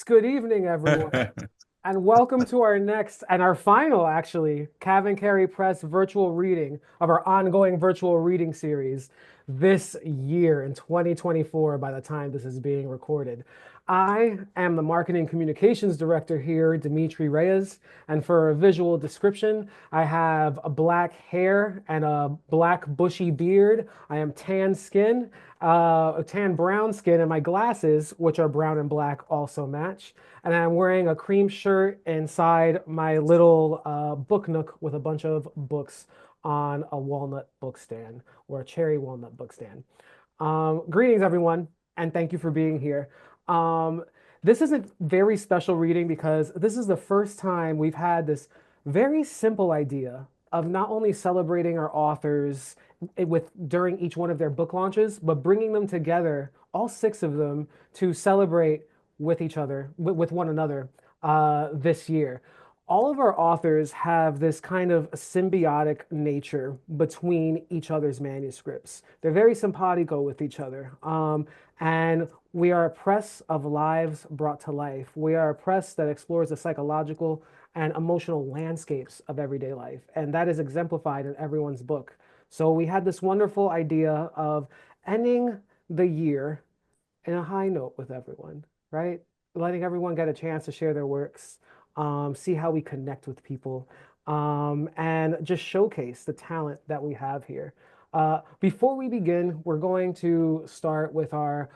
Good evening, everyone, and welcome to our next and our final, actually, Cavankerry Press virtual reading of our ongoing virtual reading series this year in 2024 by the time this is being recorded. I am the Marketing Communications Director here, Dimitri Reyes, and for a visual description, I have a black hair and a black bushy beard. I am tan skin, a tan brown skin, and my glasses, which are brown and black, also match. And I'm wearing a cream shirt inside my little book nook with a bunch of books on a walnut book stand or a cherry walnut book stand. Greetings, everyone, and thank you for being here. Um, this is a very special reading because this is the first time we've had this very simple idea of not only celebrating our authors with during each one of their book launches, but bringing them together, all six of them, to celebrate with each other, with one another this year. All of our authors have this kind of symbiotic nature between each other's manuscripts. They're very simpatico with each other. And we are a press of lives brought to life. We are a press that explores the psychological and emotional landscapes of everyday life. And that is exemplified in everyone's book. So we had this wonderful idea of ending the year in a high note with everyone, right? Letting everyone get a chance to share their works, see how we connect with people, and just showcase the talent that we have here. Before we begin, we're going to start with our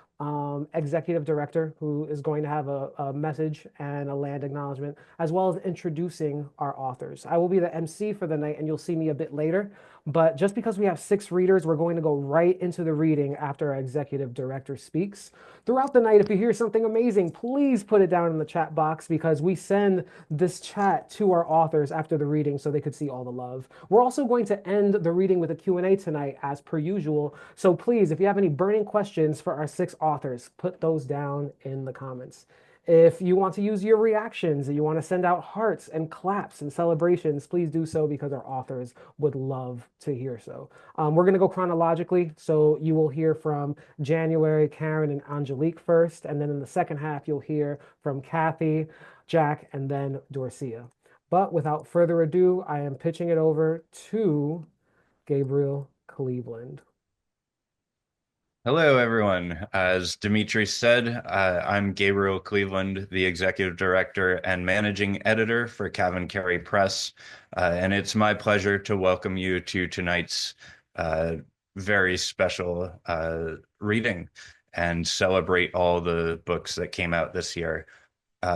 executive director, who is going to have a message and a land acknowledgement, as well as introducing our authors. I will be the MC for the night, and you'll see me a bit later. But just because we have six readers, we're going to go right into the reading after our executive director speaks. Throughout the night, if you hear something amazing, please put it down in the chat box because we send this chat to our authors after the reading so they could see all the love. We're also going to end the reading with a Q&A tonight as per usual. So please, if you have any burning questions for our six authors, put those down in the comments. If you want to use your reactions and you want to send out hearts and claps and celebrations, please do so because our authors would love to hear so. We're going to go chronologically. So you will hear from January, Karen, and Angelique first. And then in the second half, you'll hear from Kathy, Jack, and then Dorsía. But without further ado, I am pitching it over to Gabriel Cleveland. Hello, everyone. As Dimitri said, I'm Gabriel Cleveland, the Executive Director and Managing Editor for Cavankerry Press, and it's my pleasure to welcome you to tonight's very special reading and celebrate all the books that came out this year.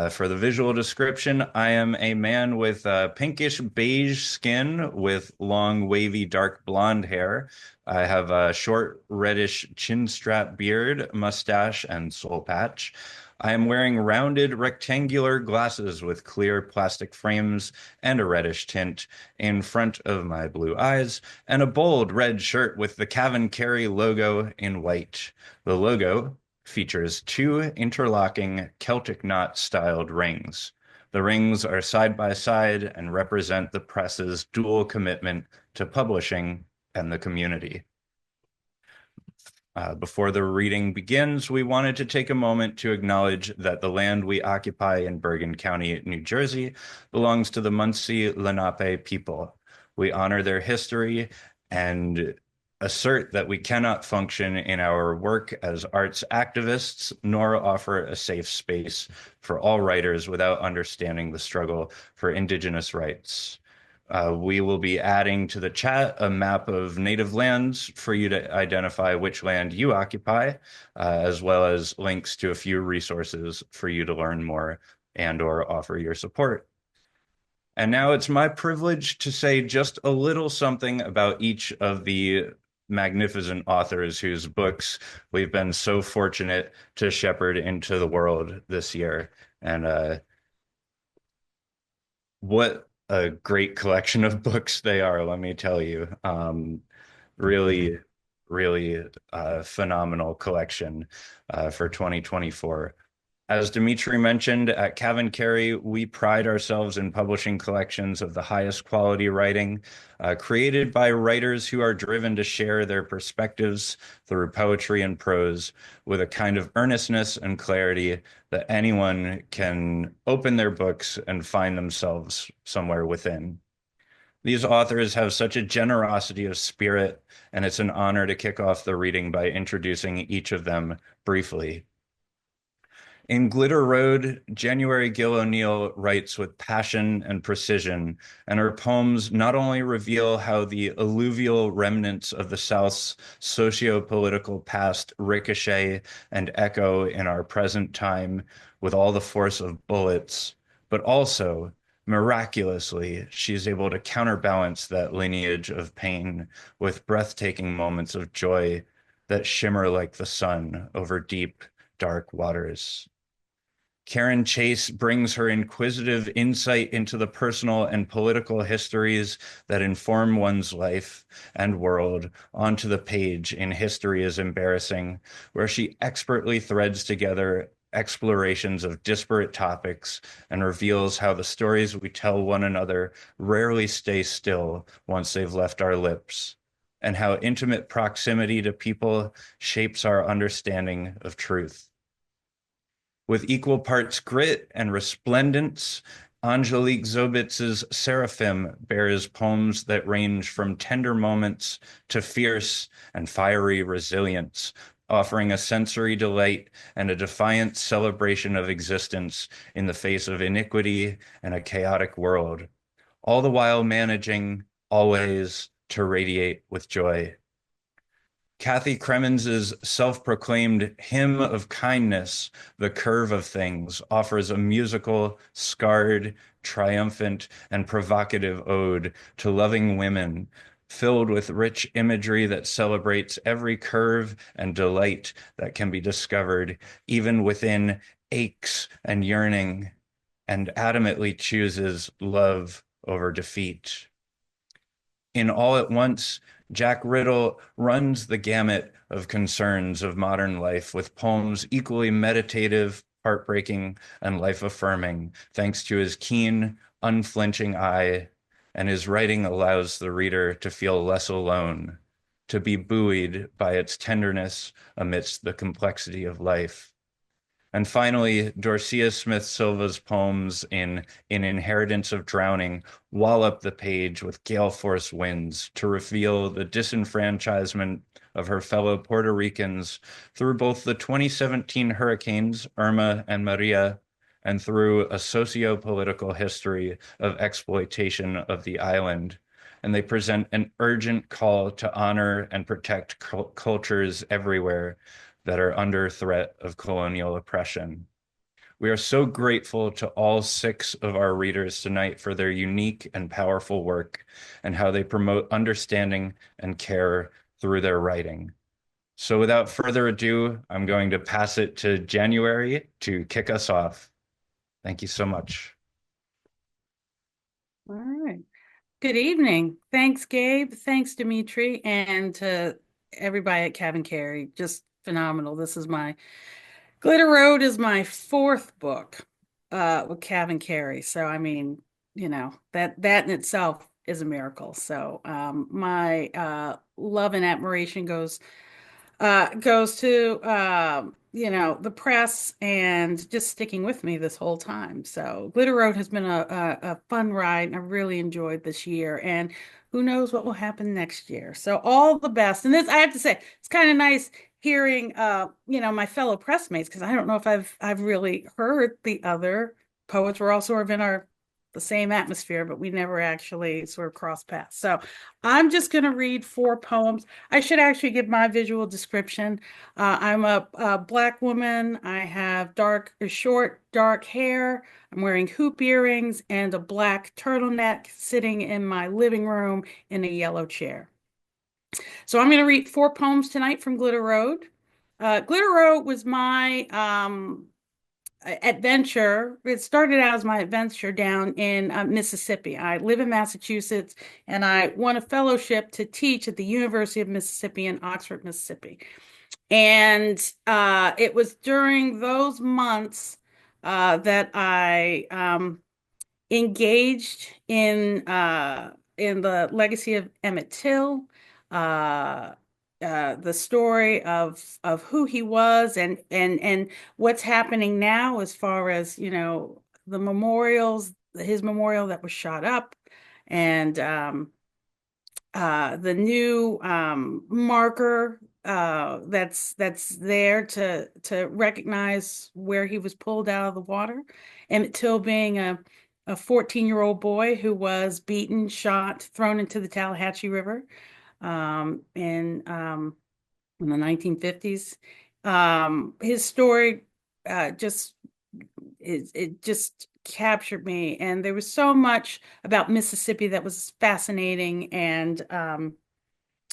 For the visual description, I am a man with pinkish beige skin with long, wavy, dark blonde hair. I have a short, reddish chin strap beard, mustache, and soul patch. I am wearing rounded, rectangular glasses with clear plastic frames and a reddish tint in front of my blue eyes, and a bold red shirt with the Cavankerry logo in white. The logo features two interlocking Celtic knot styled rings. The rings are side by side and represent the press's dual commitment to publishing and the community. Before the reading begins, we wanted to take a moment to acknowledge that the land we occupy in Bergen County, New Jersey, belongs to the Munsee Lenape people. We honor their history and assert that we cannot function in our work as arts activists, nor offer a safe space for all writers without understanding the struggle for Indigenous rights. We will be adding to the chat a map of native lands for you to identify which land you occupy, as well as links to a few resources for you to learn more and or offer your support. And now it's my privilege to say just a little something about each of the magnificent authors whose books we've been so fortunate to shepherd into the world this year. And what a great collection of books they are, let me tell you. Really, really phenomenal collection for 2024. As Dimitri mentioned, at Cavankerry, we pride ourselves in publishing collections of the highest quality writing, created by writers who are driven to share their perspectives through poetry and prose with a kind of earnestness and clarity that anyone can open their books and find themselves somewhere within. These authors have such a generosity of spirit, and it's an honor to kick off the reading by introducing each of them briefly. In Glitter Road, January Gill O'Neill writes with passion and precision, and her poems not only reveal how the alluvial remnants of the South's socio-political past ricochet and echo in our present time with all the force of bullets, but also, miraculously, she is able to counterbalance that lineage of pain with breathtaking moments of joy that shimmer like the sun over deep, dark waters. Karen Chase brings her inquisitive insight into the personal and political histories that inform one's life and world onto the page in History is Embarrassing, where she expertly threads together explorations of disparate topics and reveals how the stories we tell one another rarely stay still once they've left our lips, and how intimate proximity to people shapes our understanding of truth. With equal parts grit and resplendence, Angelique Zobitz's Seraphim bears poems that range from tender moments to fierce and fiery resilience, offering a sensory delight and a defiant celebration of existence in the face of iniquity and a chaotic world, all the while managing always to radiate with joy. Kathy Kremins' self-proclaimed hymn of kindness, The Curve of Things, offers a musical, scarred, triumphant, and provocative ode to loving women, filled with rich imagery that celebrates every curve and delight that can be discovered, even within aches and yearning, and adamantly chooses love over defeat. In All at Once, Jack Ridl runs the gamut of concerns of modern life with poems equally meditative, heartbreaking, and life-affirming, thanks to his keen, unflinching eye, and his writing allows the reader to feel less alone, to be buoyed by its tenderness amidst the complexity of life. And finally, Dorsía Smith Silva's poems in Inheritance of Drowning wallop the page with gale force winds to reveal the disenfranchisement of her fellow Puerto Ricans through both the 2017 hurricanes, Irma and Maria, and through a socio-political history of exploitation of the island. And they present an urgent call to honor and protect cultures everywhere that are under threat of colonial oppression. We are so grateful to all 6 of our readers tonight for their unique and powerful work and how they promote understanding and care through their writing. So without further ado, I'm going to pass it to January to kick us off. Thank you so much. All right. Good evening. Thanks, Gabe. Thanks, Dimitri, and to everybody at Cavankerry. Just phenomenal. Glitter Road is my 4th book with Cavankerry. So I mean, that in itself is a miracle. So my love and admiration goes to the press and just sticking with me this whole time. So Glitter Road has been a fun ride. I really enjoyed this year, and who knows what will happen next year. So all the best. And this, I have to say, it's kind of nice hearing my fellow pressmates, because I don't know if I've really heard the other poets. We're all sort of in the same atmosphere, but we never actually sort of cross paths. So I'm just going to read 4 poems. I should actually give my visual description. I'm a Black woman. I have short, dark hair. I'm wearing hoop earrings and a black turtleneck, sitting in my living room in a yellow chair. So I'm going to read 4 poems tonight from Glitter Road. Glitter Road was my adventure. It started out as my adventure down in Mississippi. I live in Massachusetts, and I won a fellowship to teach at the University of Mississippi in Oxford, Mississippi. And it was during those months that I engaged in the legacy of Emmett Till, uh, the story of who he was and what's happening now as far as, the memorials, his memorial that was shot up, and the new marker that's there to recognize where he was pulled out of the water. Emmett Till being a 14-year-old boy who was beaten, shot, thrown into the Tallahatchie River in the 1950s. His story just it just captured me, and there was so much about Mississippi that was fascinating, and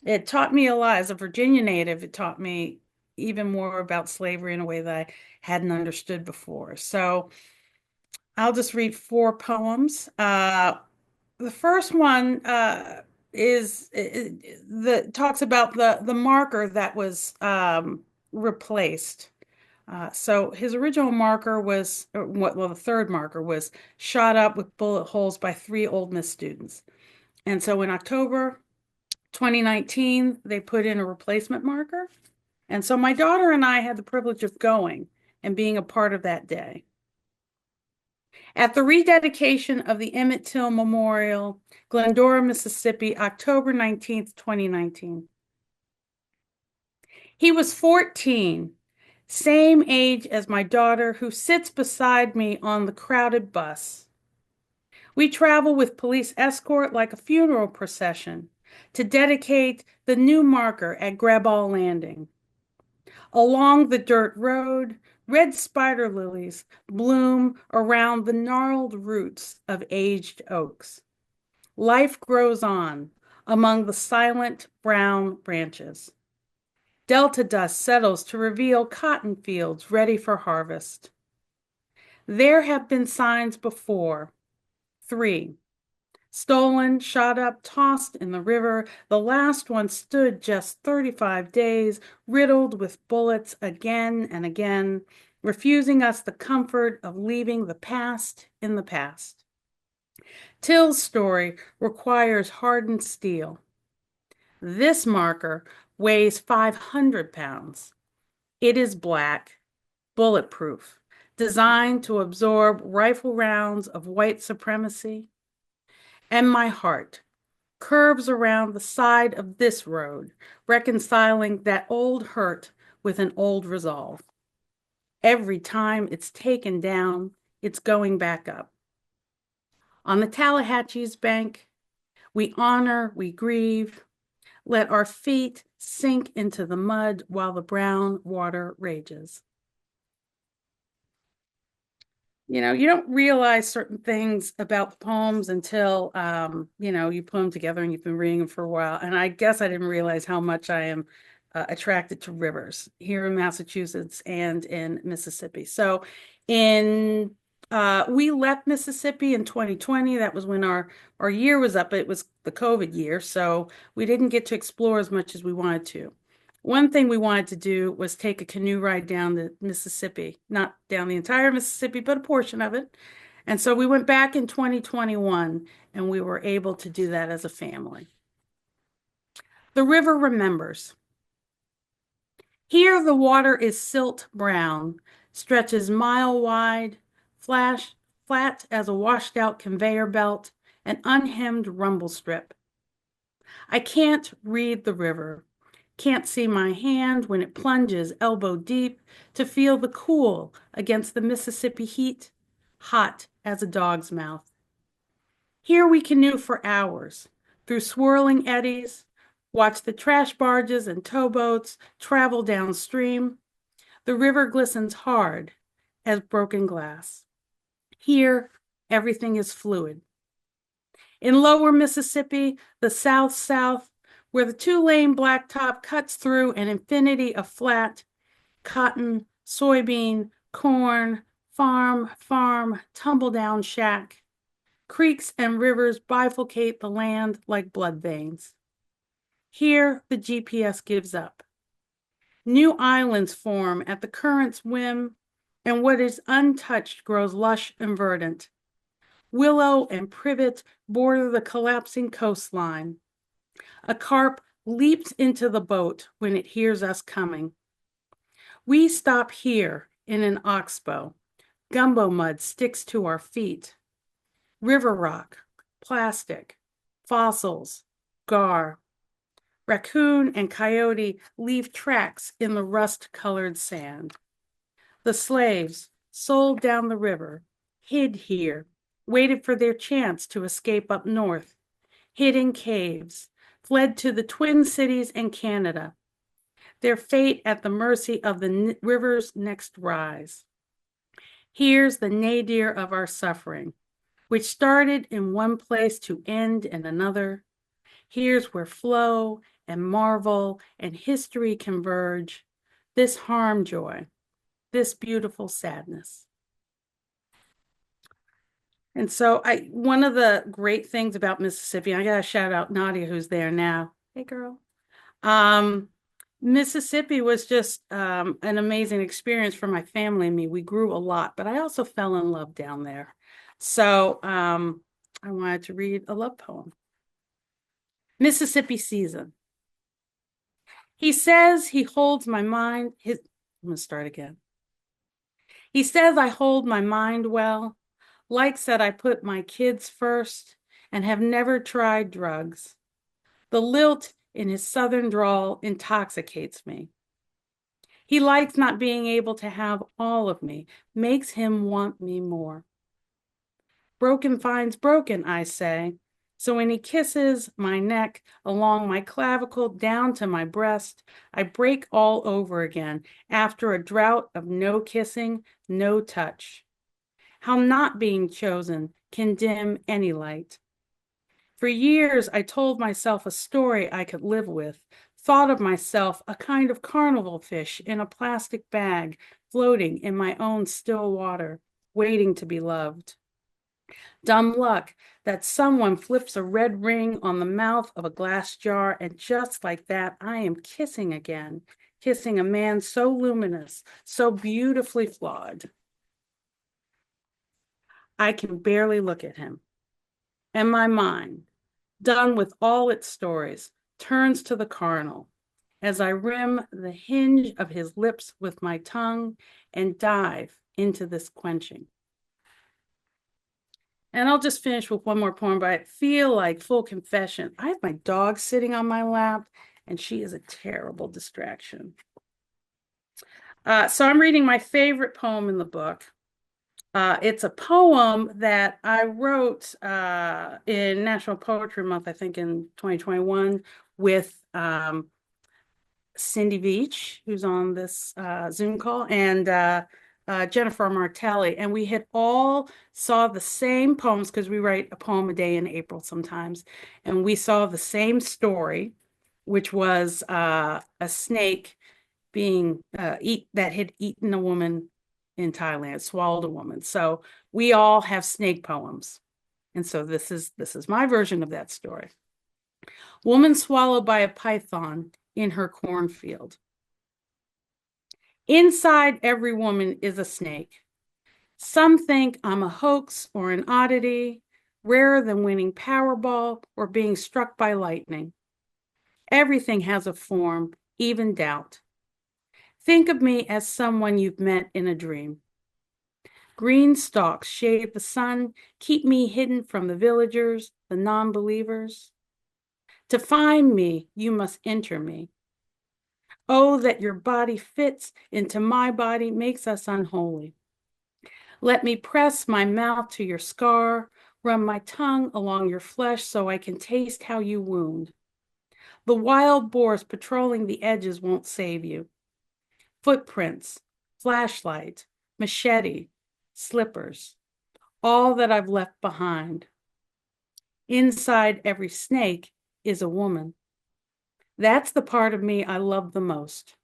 it taught me a lot. As a Virginia native, it taught me even more about slavery in a way that I hadn't understood before. So I'll just read four poems. The first one talks about the marker that was replaced. So his original marker was, the third marker was shot up with bullet holes by 3 Ole Miss students. And so in October 2019, they put in a replacement marker. And so my daughter and I had the privilege of going and being a part of that day. At the rededication of the Emmett Till Memorial, Glendora, Mississippi, October 19th, 2019. He was 14, same age as my daughter, who sits beside me on the crowded bus. We travel with police escort like a funeral procession to dedicate the new marker at Graball Landing. Along the dirt road, red spider lilies bloom around the gnarled roots of aged oaks. Life grows on among the silent brown branches. Delta dust settles to reveal cotton fields ready for harvest. There have been signs before. 3. Stolen, shot up, tossed in the river. The last one stood just 35 days, riddled with bullets again and again, refusing us the comfort of leaving the past in the past. Till's story requires hardened steel. This marker weighs 500 pounds. It is black, bulletproof, designed to absorb rifle rounds of white supremacy. And my heart curves around the side of this road, reconciling that old hurt with an old resolve. Every time it's taken down, it's going back up. On the Tallahatchie's bank, we honor, we grieve. Let our feet sink into the mud while the brown water rages. You don't realize certain things about the poems until, you put them together and you've been reading them for a while. And I guess I didn't realize how much I am attracted to rivers here in Massachusetts and in Mississippi. So we left Mississippi in 2020. That was when our year was up. It was the COVID year. So we didn't get to explore as much as we wanted to. One thing we wanted to do was take a canoe ride down the Mississippi, not down the entire Mississippi, but a portion of it. And so we went back in 2021 and we were able to do that as a family. The river remembers. Here the water is silt brown, stretches mile wide, flat as a washed out conveyor belt, an unhemmed rumble strip. I can't read the river. Can't see my hand when it plunges elbow deep to feel the cool against the Mississippi heat, hot as a dog's mouth. Here we canoe for hours through swirling eddies, watch the trash barges and towboats travel downstream. The river glistens hard as broken glass. Here, everything is fluid. In lower Mississippi, the south-south, where the 2-lane blacktop cuts through an infinity of flat, cotton, soybean, corn, farm, tumble-down shack. Creeks and rivers bifurcate the land like blood veins. Here, the GPS gives up. New islands form at the current's whim, and what is untouched grows lush and verdant. Willow and privet border the collapsing coastline. A carp leaps into the boat when it hears us coming. We stop here in an oxbow. Gumbo mud sticks to our feet. River rock, plastic, fossils, gar. Raccoon and coyote leave tracks in the rust-colored sand. The slaves, sold down the river, hid here, waited for their chance to escape up north, hid in caves, fled to the Twin Cities and Canada, their fate at the mercy of the river's next rise. Here's the nadir of our suffering, which started in one place to end in another. Here's where flow and marvel and history converge, this harm joy, this beautiful sadness. And so one of the great things about Mississippi, I gotta shout out Nadia, who's there now. Hey, girl. Mississippi was just an amazing experience for my family and me. We grew a lot, but I also fell in love down there. So I wanted to read a love poem. Mississippi season. He says he holds my mind. I'm going to start again. He says I hold my mind well, likes that I put my kids first, and have never tried drugs. The lilt in his southern drawl intoxicates me. He likes not being able to have all of me, makes him want me more. Broken finds broken, I say. So when he kisses my neck along my clavicle down to my breast, I break all over again after a drought of no kissing, no touch. How not being chosen can dim any light. For years, I told myself a story I could live with, thought of myself a kind of carnival fish in a plastic bag, floating in my own still water, waiting to be loved. Dumb luck that someone flips a red ring on the mouth of a glass jar, and just like that, I am kissing again, kissing a man so luminous, so beautifully flawed. I can barely look at him. And my mind, done with all its stories, turns to the carnal as I rim the hinge of his lips with my tongue and dive into this quenching. And I'll just finish with one more poem, but I feel like full confession. I have my dog sitting on my lap, and she is a terrible distraction. So I'm reading my favorite poem in the book. It's a poem that I wrote in National Poetry Month, I think in 2021, with Cindy Veach, who's on this Zoom call, and Jennifer Martelli. And we had all saw the same poems because we write a poem a day in April sometimes. And we saw the same story, which was a snake being that had eaten a woman in Thailand, swallowed a woman. So we all have snake poems. And so this is my version of that story. Woman swallowed by a python in her cornfield. Inside every woman is a snake. Some think I'm a hoax or an oddity, rarer than winning Powerball or being struck by lightning. Everything has a form, even doubt. Think of me as someone you've met in a dream. Green stalks shade the sun, keep me hidden from the villagers, the non-believers. To find me, you must enter me. Oh, that your body fits into my body makes us unholy. Let me press my mouth to your scar, run my tongue along your flesh so I can taste how you wound. The wild boars patrolling the edges won't save you. Footprints, flashlight, machete, slippers, all that I've left behind. Inside every snake is a woman. That's the part of me I love the most.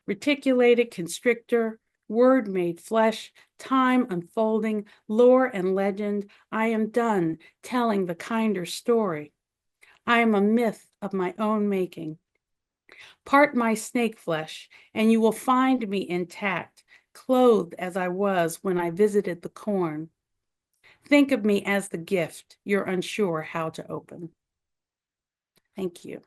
Reticulated constrictor, word made flesh, time unfolding, lore and legend. I am done telling the kinder story. I am a myth of my own making. Part my snake flesh, and you will find me intact, clothed as I was when I visited the corn. Think of me as the gift you're unsure how to open. Thank you.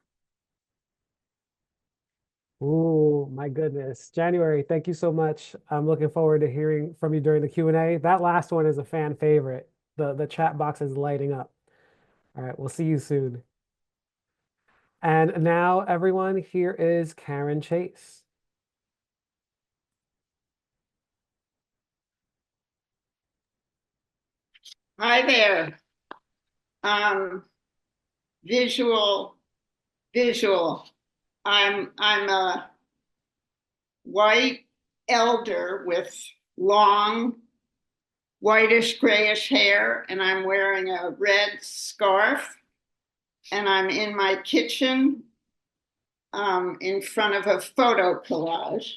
Oh, my goodness. January, thank you so much. I'm looking forward to hearing from you during the Q&A. That last one is a fan favorite. The chat box is lighting up. All right, we'll see you soon. And now, everyone, here is Karen Chase. Hi there. Visual. I'm a white elder with long whitish grayish hair, and I'm wearing a red scarf, and I'm in my kitchen in front of a photo collage.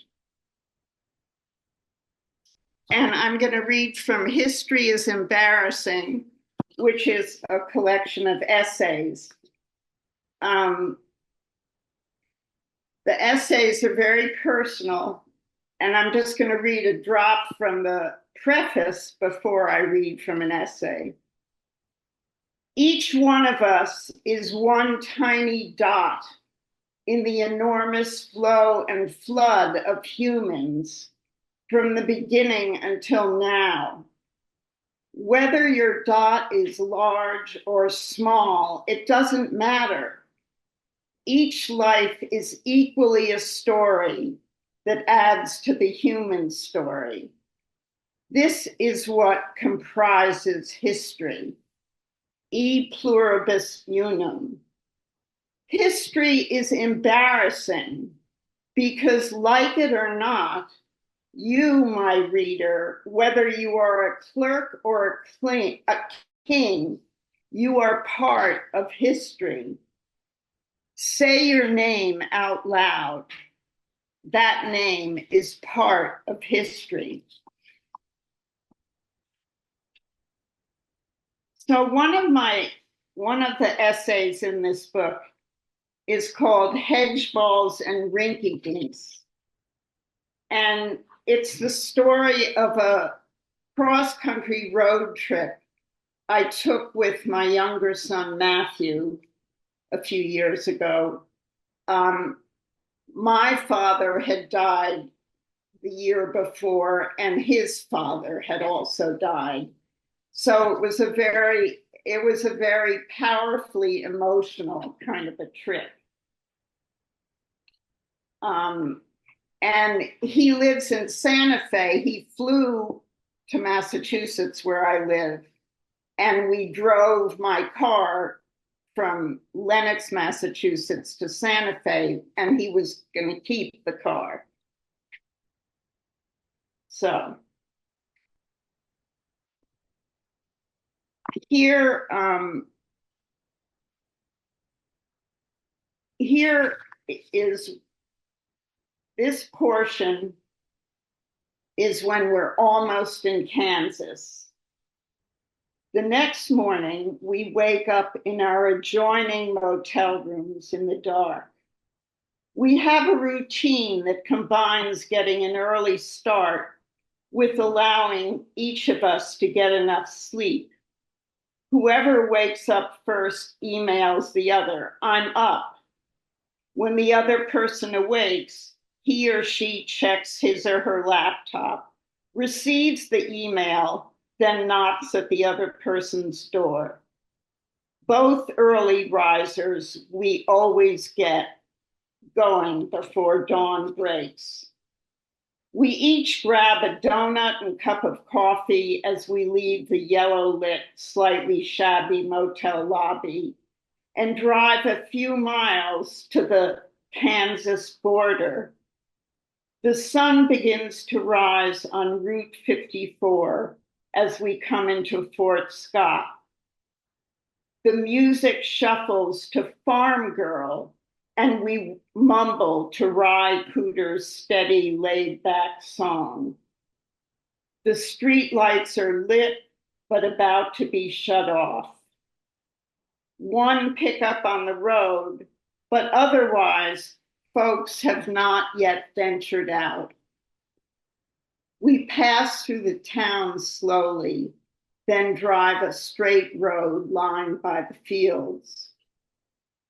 And I'm going to read from History is Embarrassing, which is a collection of essays. The essays are very personal, and I'm just going to read a drop from the preface before I read from an essay. Each one of us is one tiny dot in the enormous flow and flood of humans from the beginning until now. Whether your dot is large or small, it doesn't matter. Each life is equally a story that adds to the human story. This is what comprises history. E pluribus unum. History is embarrassing because, like it or not, you, my reader, whether you are a clerk or a king, you are part of history. Say your name out loud. That name is part of history. So one of the essays in this book is called Hedge Balls and Rinky Dinks. And it's the story of a cross-country road trip I took with my younger son, Matthew, a few years ago. My father had died the year before, and his father had also died. So it was a very powerfully emotional kind of a trip. And he lives in Santa Fe. He flew to Massachusetts, where I live, and we drove my car from Lenox, Massachusetts to Santa Fe, and he was going to keep the car. So here is this portion is when we're almost in Kansas. The next morning, we wake up in our adjoining motel rooms in the dark. We have a routine that combines getting an early start with allowing each of us to get enough sleep. Whoever wakes up first emails the other, "I'm up." When the other person awakes, he or she checks his or her laptop, receives the email, then knocks at the other person's door. Both early risers, we always get going before dawn breaks. We each grab a donut and cup of coffee as we leave the yellow-lit, slightly shabby motel lobby and drive a few miles to the Kansas border. The sun begins to rise on Route 54 as we come into Fort Scott. The music shuffles to Farm Girl, and we mumble to Ry Cooder's steady, laid-back song. The street lights are lit, but about to be shut off. One pickup on the road, but otherwise folks have not yet ventured out. We pass through the town slowly, then drive a straight road lined by the fields.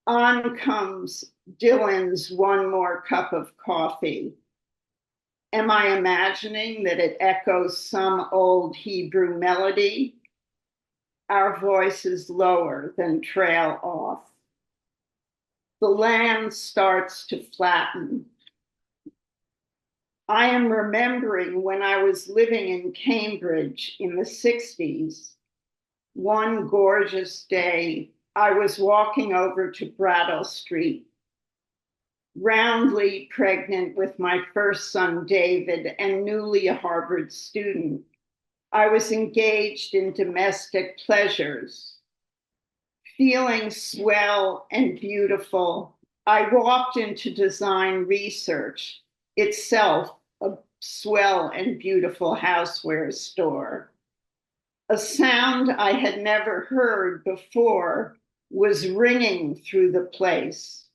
On comes Dylan's One More Cup of Coffee. Am I imagining that it echoes some old Hebrew melody? Our voices lower than trail off. The land starts to flatten. I am remembering when I was living in Cambridge in the 60s. One gorgeous day, I was walking over to Brattle Street, roundly pregnant with my first son, David, and newly a Harvard student. I was engaged in domestic pleasures. Feeling swell and beautiful, I walked into design research, itself a swell and beautiful houseware store. A sound I had never heard before was ringing through the place.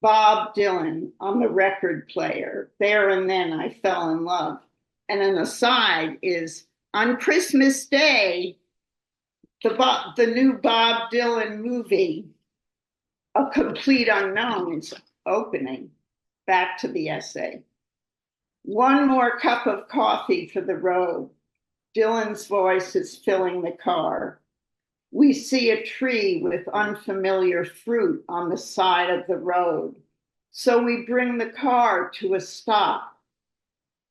Bob Dylan on the record player. There and then I fell in love. And an aside is, on Christmas Day, the new Bob Dylan movie, A Complete Unknown, is opening. Back to the essay. One more cup of coffee for the road. Dylan's voice is filling the car. We see a tree with unfamiliar fruit on the side of the road. So we bring the car to a stop.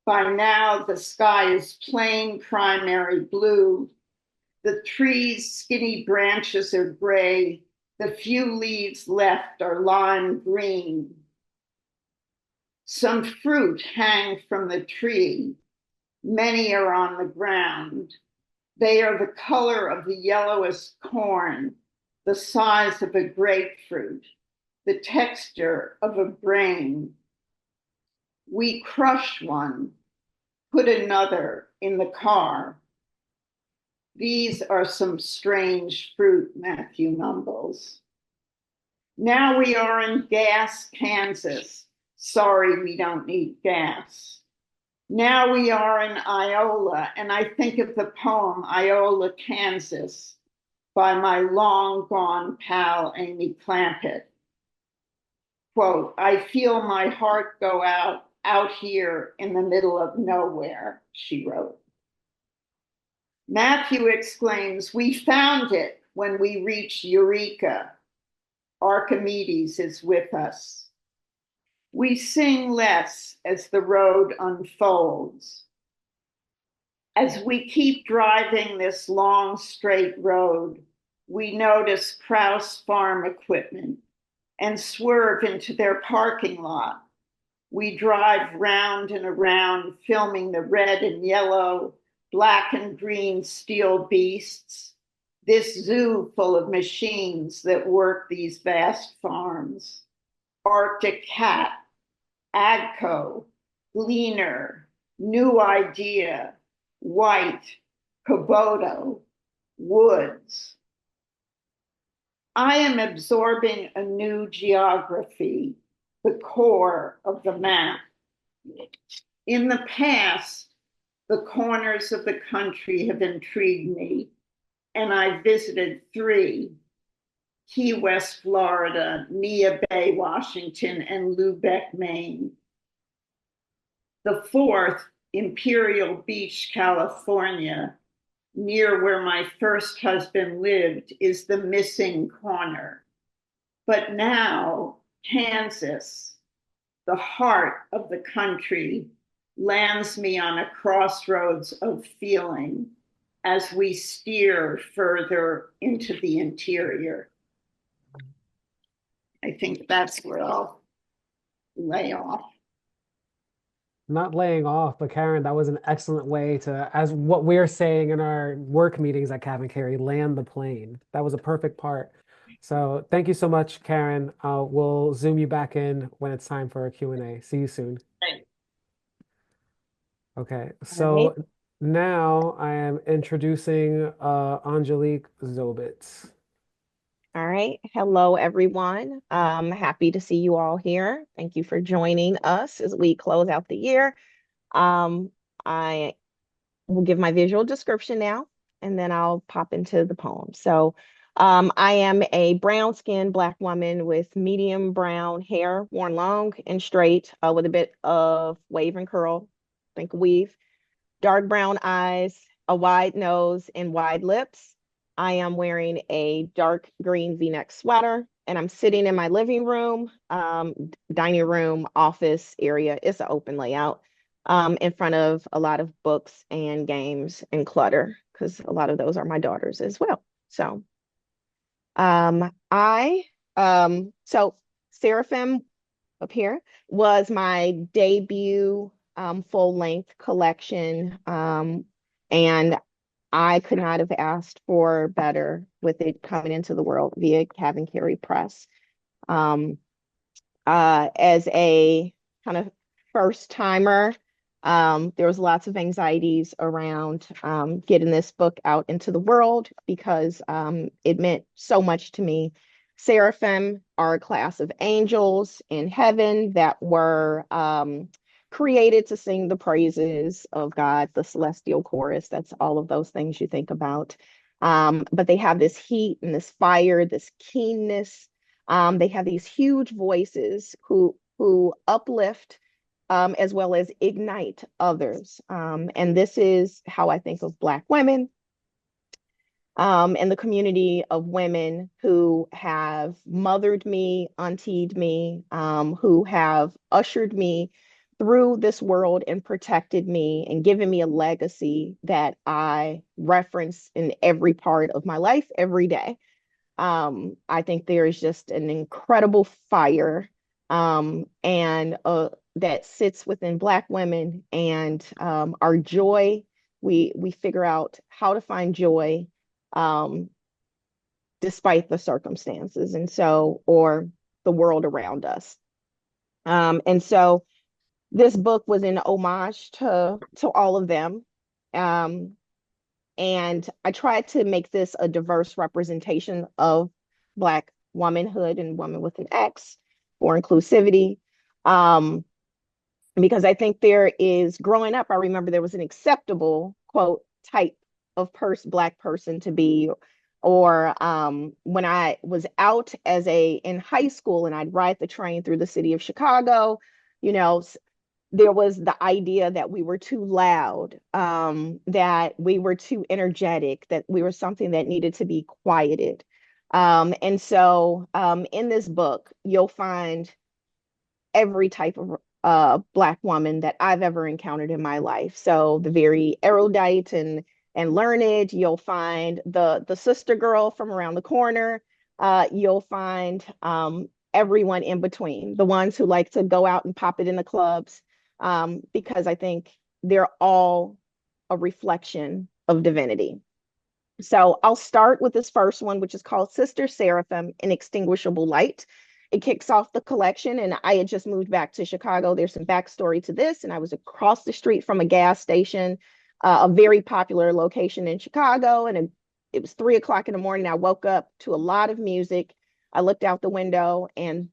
By now, the sky is plain primary blue. The tree's skinny branches are gray. The few leaves left are lime green. Some fruit hang from the tree. Many are on the ground. They are the color of the yellowest corn, the size of a grapefruit, the texture of a brain. We crush one, put another in the car. These are some strange fruit, Matthew mumbles. Now we are in Gas, Kansas. Sorry, we don't need gas. Now we are in Iola, and I think of the poem Iola, Kansas, by my long gone pal, Amy Clampett. Quote, I feel my heart go out here in the middle of nowhere, she wrote. Matthew exclaims, we found it when we reach Eureka. Archimedes is with us. We sing less as the road unfolds. As we keep driving this long, straight road, we notice Krause Farm equipment and swerve into their parking lot. We drive round and around, filming the red and yellow, black and green steel beasts, this zoo full of machines that work these vast farms. Arctic Cat, Agco, Gleaner, New Idea, White, Kubota, Woods. I am absorbing a new geography, the core of the map. In the past, the corners of the country have intrigued me, and I visited 3, Key West, Florida, Nia Bay, Washington, and Lubec, Maine. The 4th, Imperial Beach, California, near where my first husband lived, is the missing corner. But now, Kansas, the heart of the country, lands me on a crossroads of feeling as we steer further into the interior. I think that's where I'll lay off. Not laying off, but Karen, that was an excellent way to, as what we're saying in our work meetings at Cavankerry, land the plane. That was a perfect part. So thank you so much, Karen. We'll zoom you back in when it's time for a Q&A. See you soon. Right. Okay, so now I am introducing Angelique Zobitz. All right. Hello, everyone. Happy to see you all here. Thank you for joining us as we close out the year. Um, I will give my visual description now, and then I'll pop into the poem. So, I am a brown-skinned Black woman with medium brown hair, worn long and straight, with a bit of wave and curl, think weave, dark brown eyes, a wide nose, and wide lips. I am wearing a dark green V-neck sweater, and I'm sitting in my living room, dining room, office area. It's an open layout, in front of a lot of books and games and clutter, because a lot of those are my daughters as well. So, so Seraphim up here was my debut full length collection. And I could not have asked for better with it coming into the world via Cavankerry Press. As a kind of first timer, there was lots of anxieties around getting this book out into the world because it meant so much to me. Seraphim are a class of angels in heaven that were created to sing the praises of God, the celestial chorus. That's all of those things you think about. But they have this heat and this fire, this keenness. They have these huge voices who uplift as well as ignite others. And this is how I think of Black women and the community of women who have mothered me, auntied me, who have ushered me through this world and protected me and given me a legacy that I reference in every part of my life every day. I think there is just an incredible fire and that sits within Black women, and our joy. We figure out how to find joy despite the circumstances, and so or the world around us. And so this book was an homage to all of them. And I tried to make this a diverse representation of Black womanhood and woman with an X for inclusivity. Because I think there is, growing up, I remember there was an acceptable, quote, type of Black person to be. Or when I was out in high school and I'd ride the train through the city of Chicago, you know, there was the idea that we were too loud, that we were too energetic, that we were something that needed to be quieted. And so in this book, you'll find every type of Black woman that I've ever encountered in my life. So the very erudite and learned, you'll find the sister girl from around the corner. You'll find everyone in between, the ones who like to go out and pop it in the clubs, because I think they're all a reflection of divinity. So I'll start with this first one, which is called Sister Seraphim, Inextinguishable Light. It kicks off the collection, and I had just moved back to Chicago. There's some backstory to this, and I was across the street from a gas station, a very popular location in Chicago, and it was 3 o'clock in the morning. I woke up to a lot of music. I looked out the window, and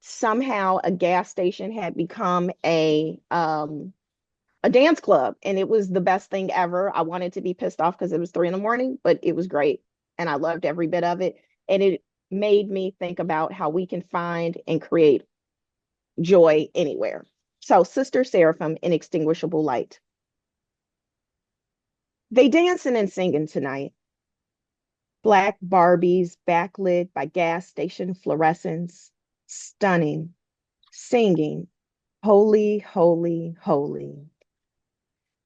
somehow a gas station had become a dance club, and it was the best thing ever. I wanted to be pissed off because it was 3 in the morning, but it was great, and I loved every bit of it. And it made me think about how we can find and create joy anywhere. So, Sister Seraphim, Inextinguishable Light. They dancing and singing tonight. Black Barbies backlit by gas station fluorescents, stunning, singing, holy, holy, holy.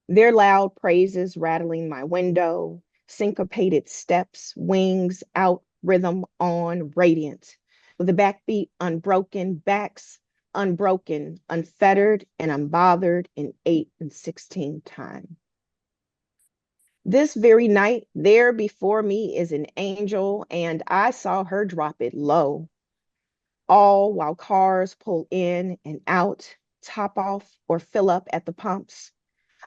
Their loud praises rattling my window, syncopated steps, wings out, rhythm on, radiant, with a backbeat unbroken, backs unbroken, unfettered, and unbothered in 8 and 16 time. This very night, there before me is an angel, and I saw her drop it low, all while cars pull in and out, top off or fill up at the pumps.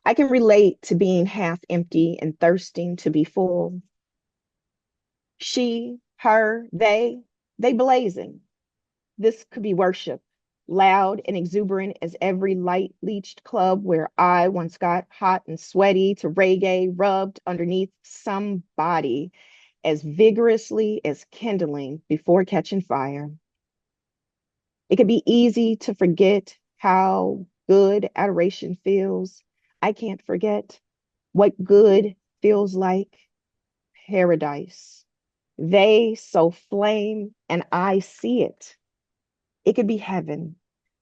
I can relate to being half empty and thirsting to be full. She, They blazing. This could be worship, loud and exuberant as every light leached club where I once got hot and sweaty to reggae rubbed underneath some body as vigorously as kindling before catching fire. It could be easy to forget how good adoration feels. I can't forget what good feels like paradise. They so flame and I see it. It could be heaven.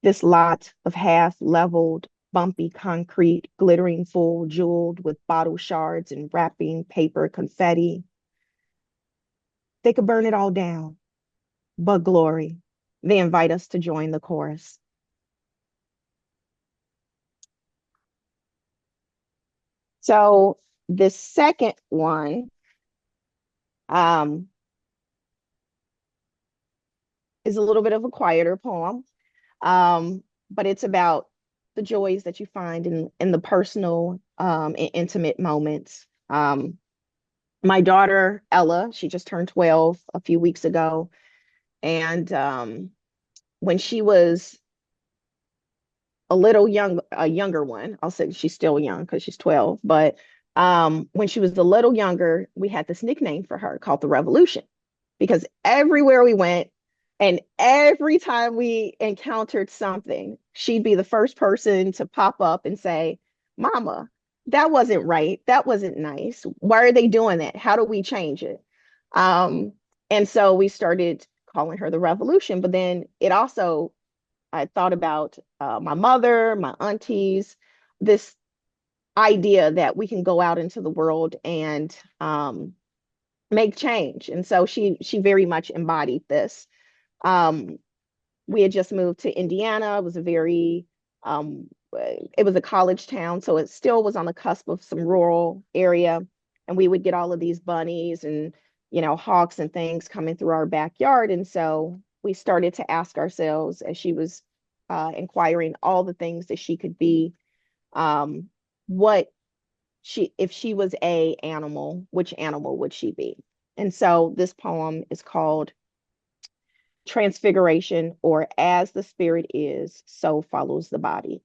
This lot of half-leveled, bumpy concrete, glittering full, jeweled with bottle shards and wrapping paper confetti. They could burn it all down, but glory. They invite us to join the chorus. So the second one is a little bit of a quieter poem, but it's about the joys that you find in the personal and intimate moments. My daughter, Ella, she just turned 12 a few weeks ago. And when she was a younger one, I'll say she's still young because she's 12, but when she was a little younger, we had this nickname for her called the Revolution, because everywhere we went and every time we encountered something, she'd be the first person to pop up and say, Mama, that wasn't right. That wasn't nice. Why are they doing that? How do we change it? And so we started calling her the Revolution, but then I thought about my mother, my aunties, this idea that we can go out into the world and make change. And so she very much embodied this. We had just moved to Indiana. It was a college town, so it still was on the cusp of some rural area. And we would get all of these bunnies and, hawks and things coming through our backyard. And so we started to ask ourselves, as she was inquiring all the things that she could be, if she was a animal, which animal would she be? And so this poem is called Transfiguration, or As the Spirit Is, So Follows the Body.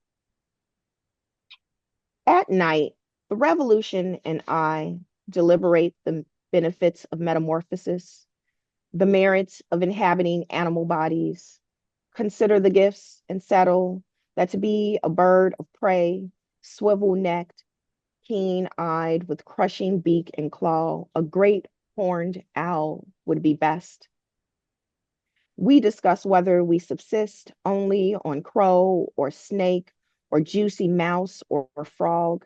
At night, the revolution and I deliberate the benefits of metamorphosis, the merits of inhabiting animal bodies, consider the gifts, and settle that to be a bird of prey, swivel-necked, keen-eyed, with crushing beak and claw, a great horned owl would be best. We discuss whether we subsist only on crow or snake or juicy mouse or frog.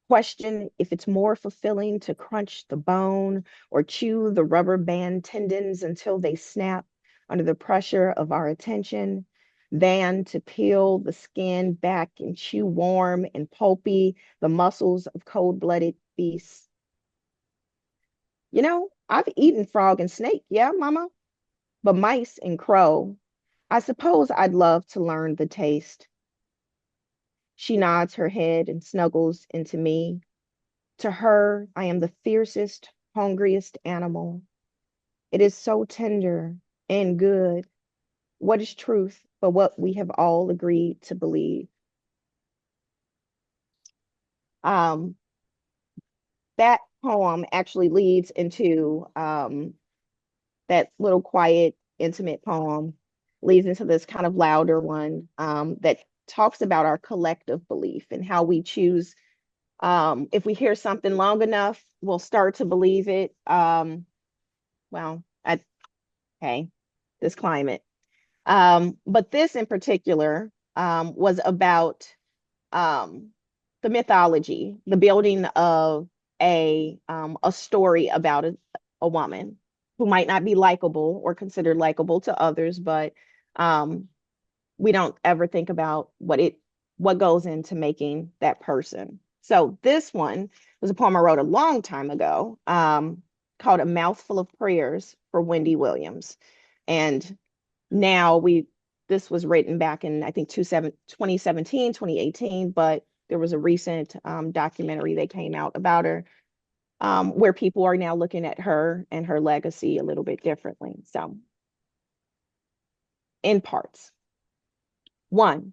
Question if it's more fulfilling to crunch the bone or chew the rubber band tendons until they snap under the pressure of our attention than to peel the skin back and chew warm and pulpy the muscles of cold-blooded beasts. I've eaten frog and snake, yeah, Mama? But mice and crow, I suppose I'd love to learn the taste. She nods her head and snuggles into me. To her, I am the fiercest, hungriest animal. It is so tender and good. What is truth but what we have all agreed to believe? That poem actually leads into that little quiet, intimate poem, leads into this kind of louder one that talks about our collective belief and how we choose. If we hear something long enough, we'll start to believe it. This climate. But this in particular was about the mythology, the building of a story about a woman who might not be likable or considered likable to others, but we don't ever think about what goes into making that person. So this one was a poem I wrote a long time ago, called A Mouthful of Prayers for Wendy Williams. And now this was written back in, I think, 2017, 2018, but there was a recent documentary that came out about her. where people are now looking at her and her legacy a little bit differently. So, in parts. 1,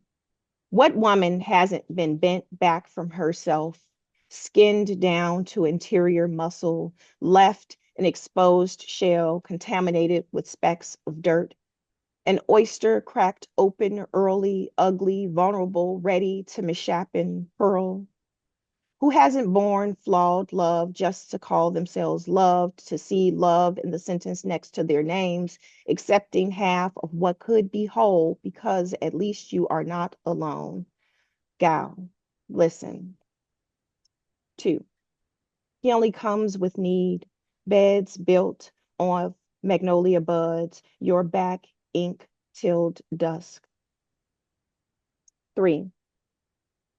what woman hasn't been bent back from herself, skinned down to interior muscle, left an exposed shell contaminated with specks of dirt, an oyster cracked open early, ugly, vulnerable, ready to misshapen pearl? Who hasn't borne flawed love just to call themselves loved, to see love in the sentence next to their names, accepting half of what could be whole because at least you are not alone? Gal, listen. 2, he only comes with need, beds built on magnolia buds, your back ink tilled dusk. 3,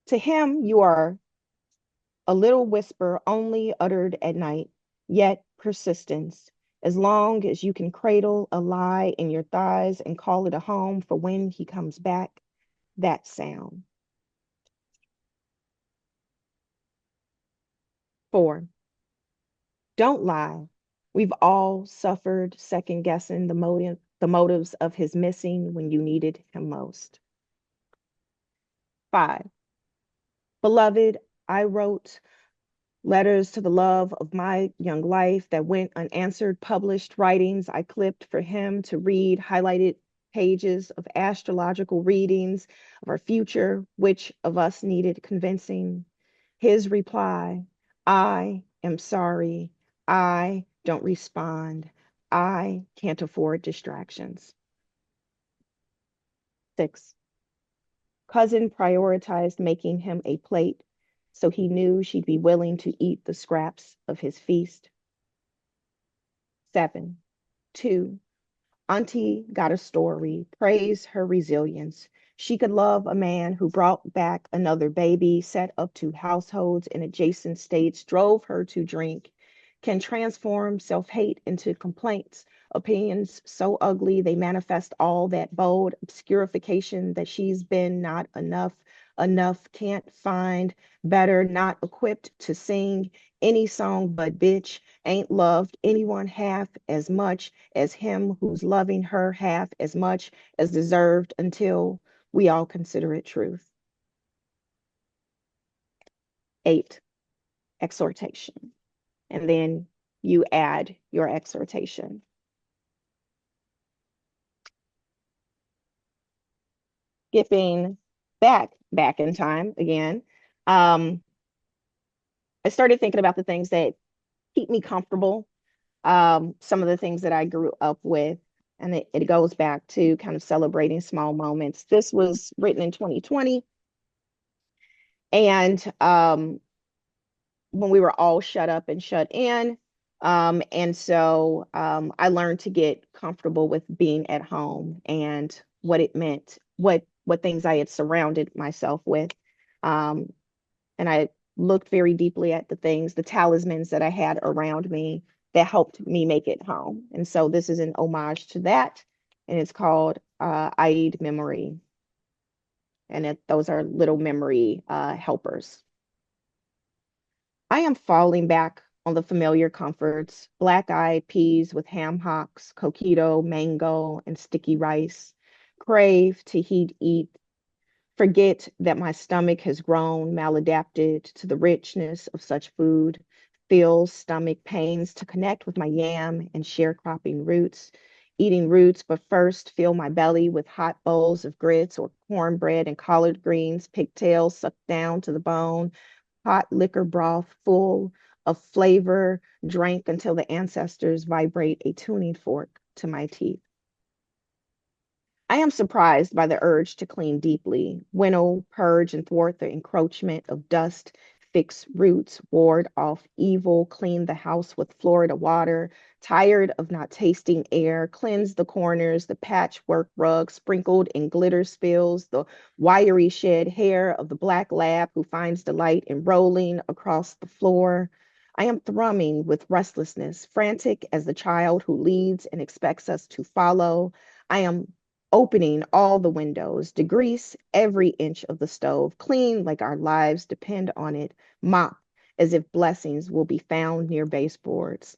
to him you are a little whisper only uttered at night, yet persistence. As long as you can cradle a lie in your thighs and call it a home for when he comes back, that sound. 4, don't lie. We've all suffered second guessing the motives of his missing when you needed him most. 5, beloved, I wrote letters to the love of my young life that went unanswered, published writings I clipped for him to read, highlighted pages of astrological readings of our future, which of us needed convincing. His reply, I am sorry, I don't respond, I can't afford distractions. 6, cousin prioritized making him a plate so he knew she'd be willing to eat the scraps of his feast. 7, 2, Auntie got a story, praise her resilience. She could love a man who brought back another baby, set up 2 households in adjacent states, drove her to drink, can transform self-hate into complaints, opinions so ugly they manifest all that bold obscurification that she's been not enough, can't find better, not equipped to sing any song but bitch, ain't loved anyone half as much as him who's loving her half as much as deserved until we all consider it truth. 8, exhortation. And then you add your exhortation. Skipping back in time again, I started thinking about the things that keep me comfortable, some of the things that I grew up with, and it goes back to kind of celebrating small moments. This was written in 2020, and when we were all shut up and shut in. And so I learned to get comfortable with being at home and what it meant, what things I had surrounded myself with. And I looked very deeply at the things, the talismans that I had around me that helped me make it home. And so this is an homage to that. And it's called Aid Memory. And those are little memory helpers. I am falling back on the familiar comforts, black-eyed peas with ham hocks, coquito, mango, and sticky rice. Crave to eat. Forget that my stomach has grown maladapted to the richness of such food. Feel stomach pains to connect with my yam and sharecropping roots. Eating roots, but first fill my belly with hot bowls of grits or cornbread and collard greens, pigtails sucked down to the bone, hot liquor broth full of flavor, drank until the ancestors vibrate a tuning fork to my teeth. I am surprised by the urge to clean deeply, winnow, purge, and thwart the encroachment of dust, fix roots, ward off evil, clean the house with Florida water, tired of not tasting air, cleanse the corners, the patchwork rug sprinkled in glitter spills, the wiry shed hair of the black lab who finds delight in rolling across the floor. I am thrumming with restlessness, frantic as the child who leads and expects us to follow. I am opening all the windows, degrease every inch of the stove, clean like our lives depend on it, mop as if blessings will be found near baseboards.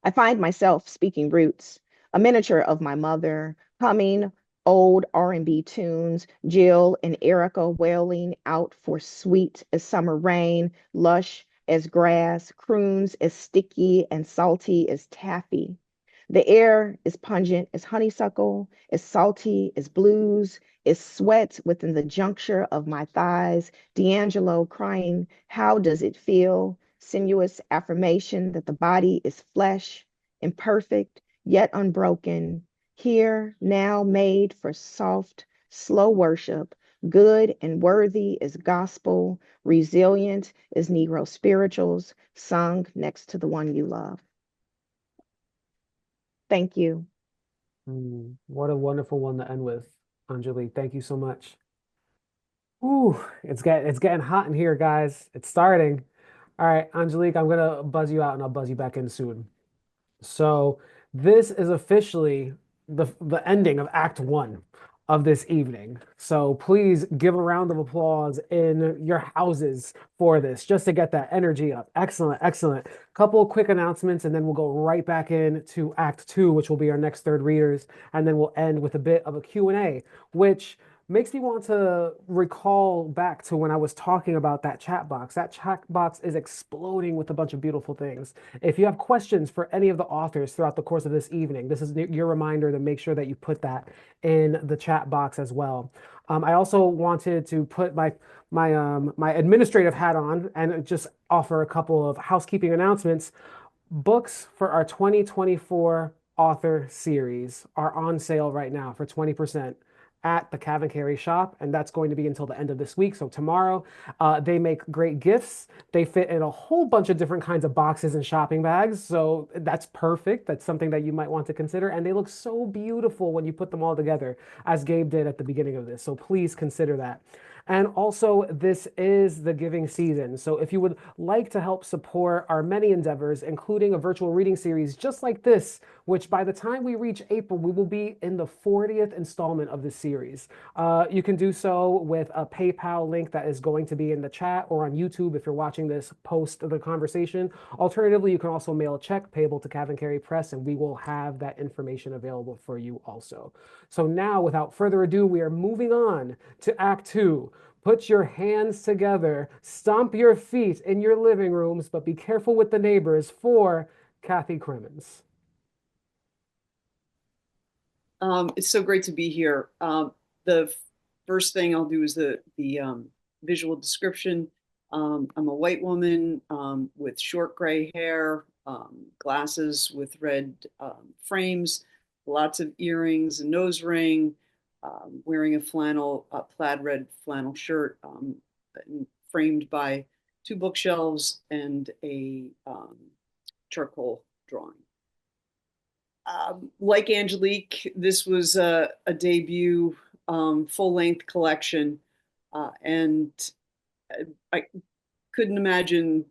I find myself speaking roots, a miniature of my mother, humming old R&B tunes, Gill and Erica wailing out for sweet as summer rain, lush as grass, croons as sticky and salty as taffy. The air is pungent as honeysuckle, as salty as blues, as sweat within the juncture of my thighs, D'Angelo crying, "How does it feel?" Sinuous affirmation that the body is flesh, imperfect, yet unbroken, here, now made for soft, slow worship, good and worthy as gospel, resilient as Negro spirituals, sung next to the one you love. Thank you. What a wonderful one to end with, Angelique. Thank you so much. Ooh, it's getting hot in here, guys. It's starting. All right, Angelique, I'm gonna buzz you out and I'll buzz you back in soon. So this is officially the ending of Act One of this evening. So please give a round of applause in your houses for this, just to get that energy up. Excellent, excellent. Couple of quick announcements, and then we'll go right back into Act Two, which will be our next third readers, and then we'll end with a bit of a Q&A, which makes me want to recall back to when I was talking about that chat box. That chat box is exploding with a bunch of beautiful things. If you have questions for any of the authors throughout the course of this evening, this is your reminder to make sure that you put that in the chat box as well. I also wanted to put my administrative hat on and just offer a couple of housekeeping announcements. Books for our 2024 author series are on sale right now for 20% at the Cavankerry shop, and that's going to be until the end of this week. So tomorrow, they make great gifts. They fit in a whole bunch of different kinds of boxes and shopping bags. So that's perfect. That's something that you might want to consider. And they look so beautiful when you put them all together, as Gabe did at the beginning of this. So please consider that. And also, this is the giving season. So if you would like to help support our many endeavors, including a virtual reading series just like this, which by the time we reach April, we will be in the 40th installment of this series. You can do so with a PayPal link that is going to be in the chat or on YouTube if you're watching this post the conversation. Alternatively, you can also mail a check payable to Cavankerry Press, and we will have that information available for you also. So now, without further ado, we are moving on to Act Two. Put your hands together, stomp your feet in your living rooms, but be careful with the neighbors for Kathy Kremins. It's so great to be here. The first thing I'll do is the visual description. I'm a white woman with short gray hair, glasses with red frames, lots of earrings, a nose ring, wearing a plaid red flannel shirt, framed by two bookshelves and a charcoal drawing. Like Angelique, this was a debut full-length collection, and I couldn't imagine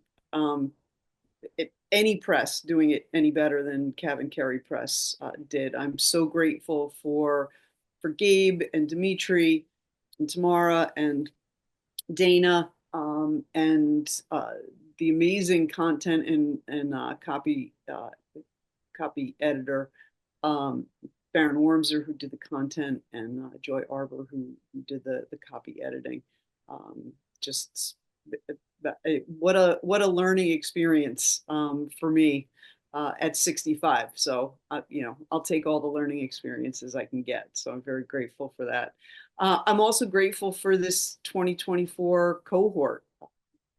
any press doing it any better than Cavankerry Press did. I'm so grateful for Gabe and Dimitri and Tamara and Dana and the amazing content and copy editor, Baron Wormser, who did the content, and Joy Arbor, who did the copy editing. Just what a learning experience for me at 65. So I'll take all the learning experiences I can get. So I'm very grateful for that. I'm also grateful for this 2024 cohort.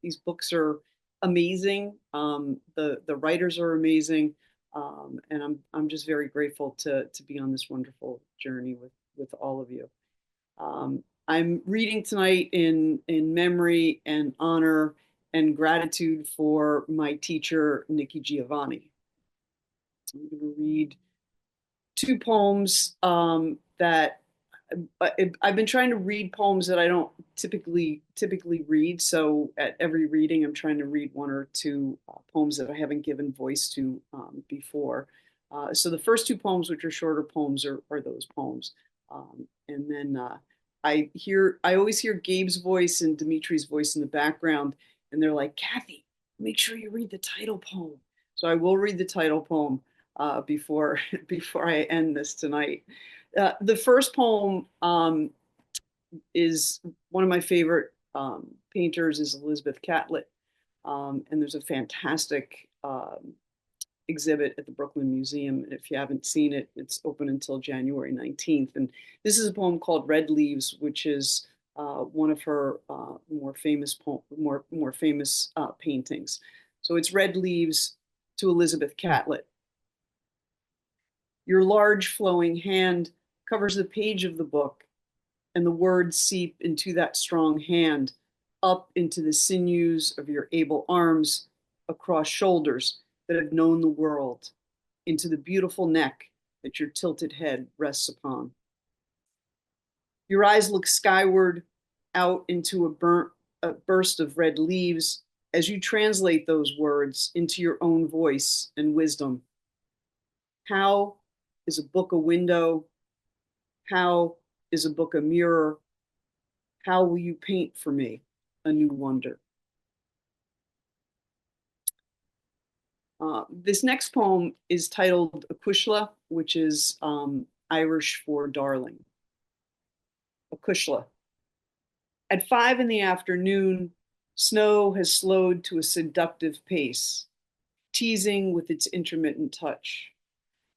These books are amazing. The writers are amazing. And I'm just very grateful to be on this wonderful journey with all of you. I'm reading tonight in memory and honor and gratitude for my teacher, Nikki Giovanni. I'm going to read two poems that I've been trying to read poems that I don't typically read. So at every reading, I'm trying to read one or two poems that I haven't given voice to before. So the first two poems, which are shorter poems, are those poems. And then I always hear Gabe's voice and Dimitri's voice in the background. And they're like, Kathy, make sure you read the title poem. So I will read the title poem before I end this tonight. The first poem is one of my favorite painters is Elizabeth Catlett. And there's a fantastic exhibit at the Brooklyn Museum. And if you haven't seen it, it's open until January 19th. And this is a poem called Red Leaves, which is one of her more famous paintings. So it's Red Leaves to Elizabeth Catlett. Your large flowing hand covers the page of the book, and the words seep into that strong hand, up into the sinews of your able arms, across shoulders that have known the world, into the beautiful neck that your tilted head rests upon. Your eyes look skyward, out into a burst of red leaves as you translate those words into your own voice and wisdom. How is a book a window? How is a book a mirror? How will you paint for me a new wonder? This next poem is titled Acushla, which is Irish for darling. Acushla. At 5 p.m, snow has slowed to a seductive pace, teasing with its intermittent touch.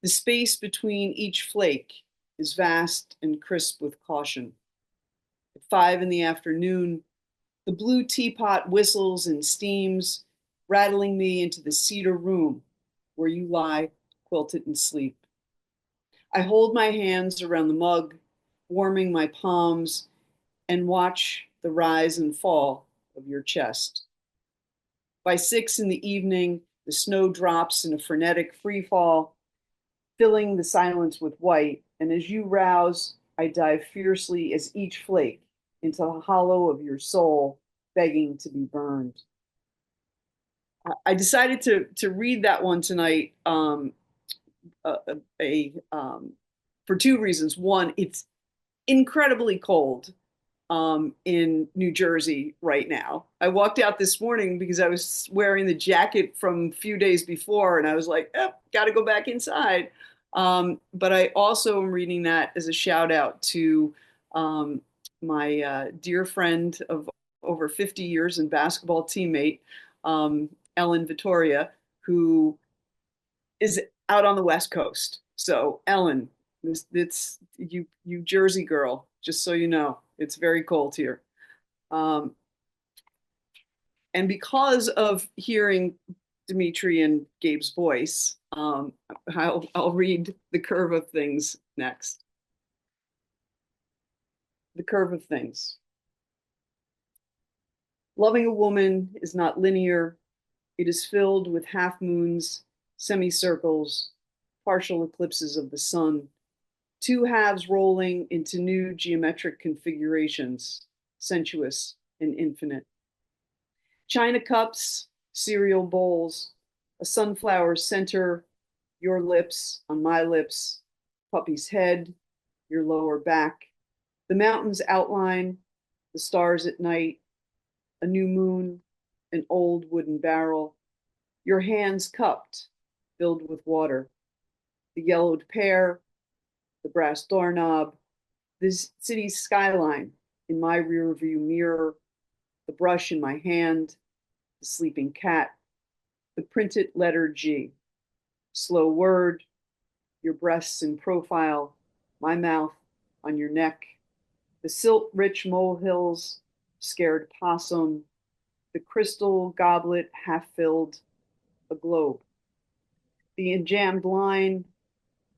The space between each flake is vast and crisp with caution. At 5 p.m, the blue teapot whistles and steams, rattling me into the cedar room where you lie quilted in sleep. I hold my hands around the mug, warming my palms, and watch the rise and fall of your chest. By 6 p.m, the snow drops in a frenetic free fall, filling the silence with white, and as you rouse, I dive fiercely as each flake into the hollow of your soul, begging to be burned. I decided to read that one tonight for 2 reasons. One, it's incredibly cold in New Jersey right now. I walked out this morning because I was wearing the jacket from a few days before, and I was like, got to go back inside. But I also am reading that as a shout out to my dear friend of over 50 years and basketball teammate, Ellen Vittoria, who is out on the West Coast. So Ellen, it's you Jersey girl, just so you know, it's very cold here. And because of hearing Dimitri and Gabe's voice, I'll read The Curve of Things next. The Curve of Things. Loving a woman is not linear. It is filled with half moons, semicircles, partial eclipses of the sun, 2 halves rolling into new geometric configurations, sensuous and infinite. China cups, cereal bowls, a sunflower center, your lips on my lips, puppy's head, your lower back, the mountains outline, the stars at night, a new moon, an old wooden barrel, your hands cupped, filled with water, the yellowed pear, the brass doorknob, this city's skyline in my rearview mirror, the brush in my hand, the sleeping cat, the printed letter G, slow word, your breasts in profile, my mouth on your neck, the silt-rich molehills, scared possum, the crystal goblet half filled, a globe, the enjambed line,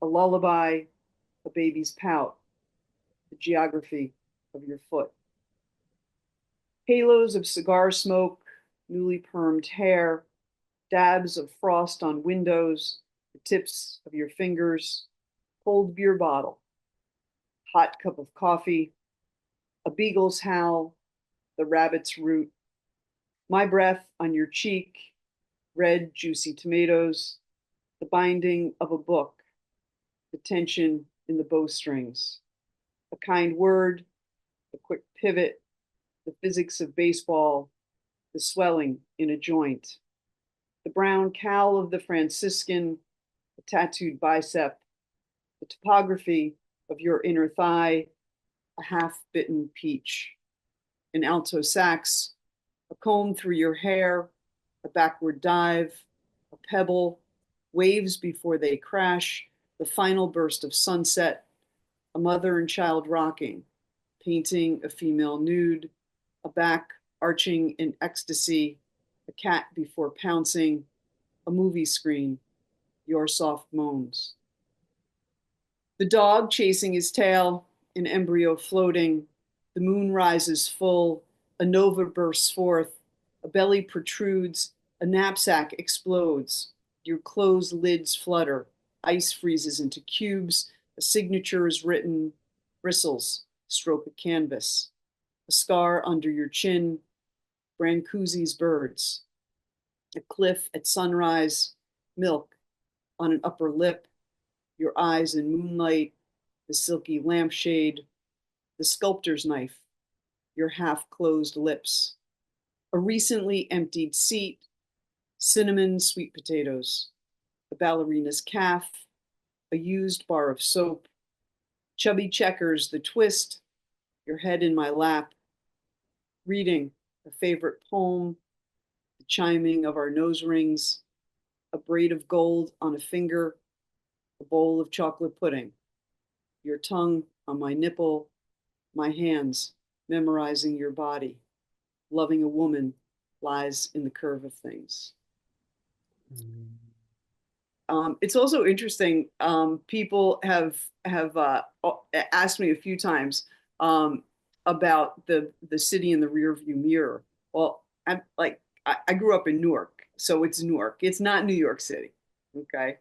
a lullaby, a baby's pout, the geography of your foot. Halos of cigar smoke, newly permed hair, dabs of frost on windows, the tips of your fingers, cold beer bottle, hot cup of coffee, a beagle's howl, the rabbit's root, my breath on your cheek, red juicy tomatoes, the binding of a book, the tension in the bowstrings, a kind word, a quick pivot, the physics of baseball, the swelling in a joint, the brown cowl of the Franciscan, a tattooed bicep, the topography of your inner thigh, a half-bitten peach, an alto sax, a comb through your hair, a backward dive, a pebble, waves before they crash, the final burst of sunset, a mother and child rocking, painting a female nude, a back arching in ecstasy, a cat before pouncing, a movie screen, your soft moans. The dog chasing his tail, an embryo floating, the moon rises full, a nova bursts forth, a belly protrudes, a knapsack explodes, your closed lids flutter, ice freezes into cubes, a signature is written, bristles, stroke a canvas, a scar under your chin, Brancusi's birds, a cliff at sunrise, milk on an upper lip, your eyes in moonlight, the silky lampshade, the sculptor's knife, your half-closed lips, a recently emptied seat, cinnamon sweet potatoes, a ballerina's calf, a used bar of soap, chubby checkers, the twist, your head in my lap, reading a favorite poem, the chiming of our nose rings, a braid of gold on a finger, a bowl of chocolate pudding, your tongue on my nipple, my hands memorizing your body, loving a woman lies in the curve of things. It's also interesting. People have asked me a few times about the city in the rearview mirror. Well, I grew up in Newark, so it's Newark. It's not New York City. Okay.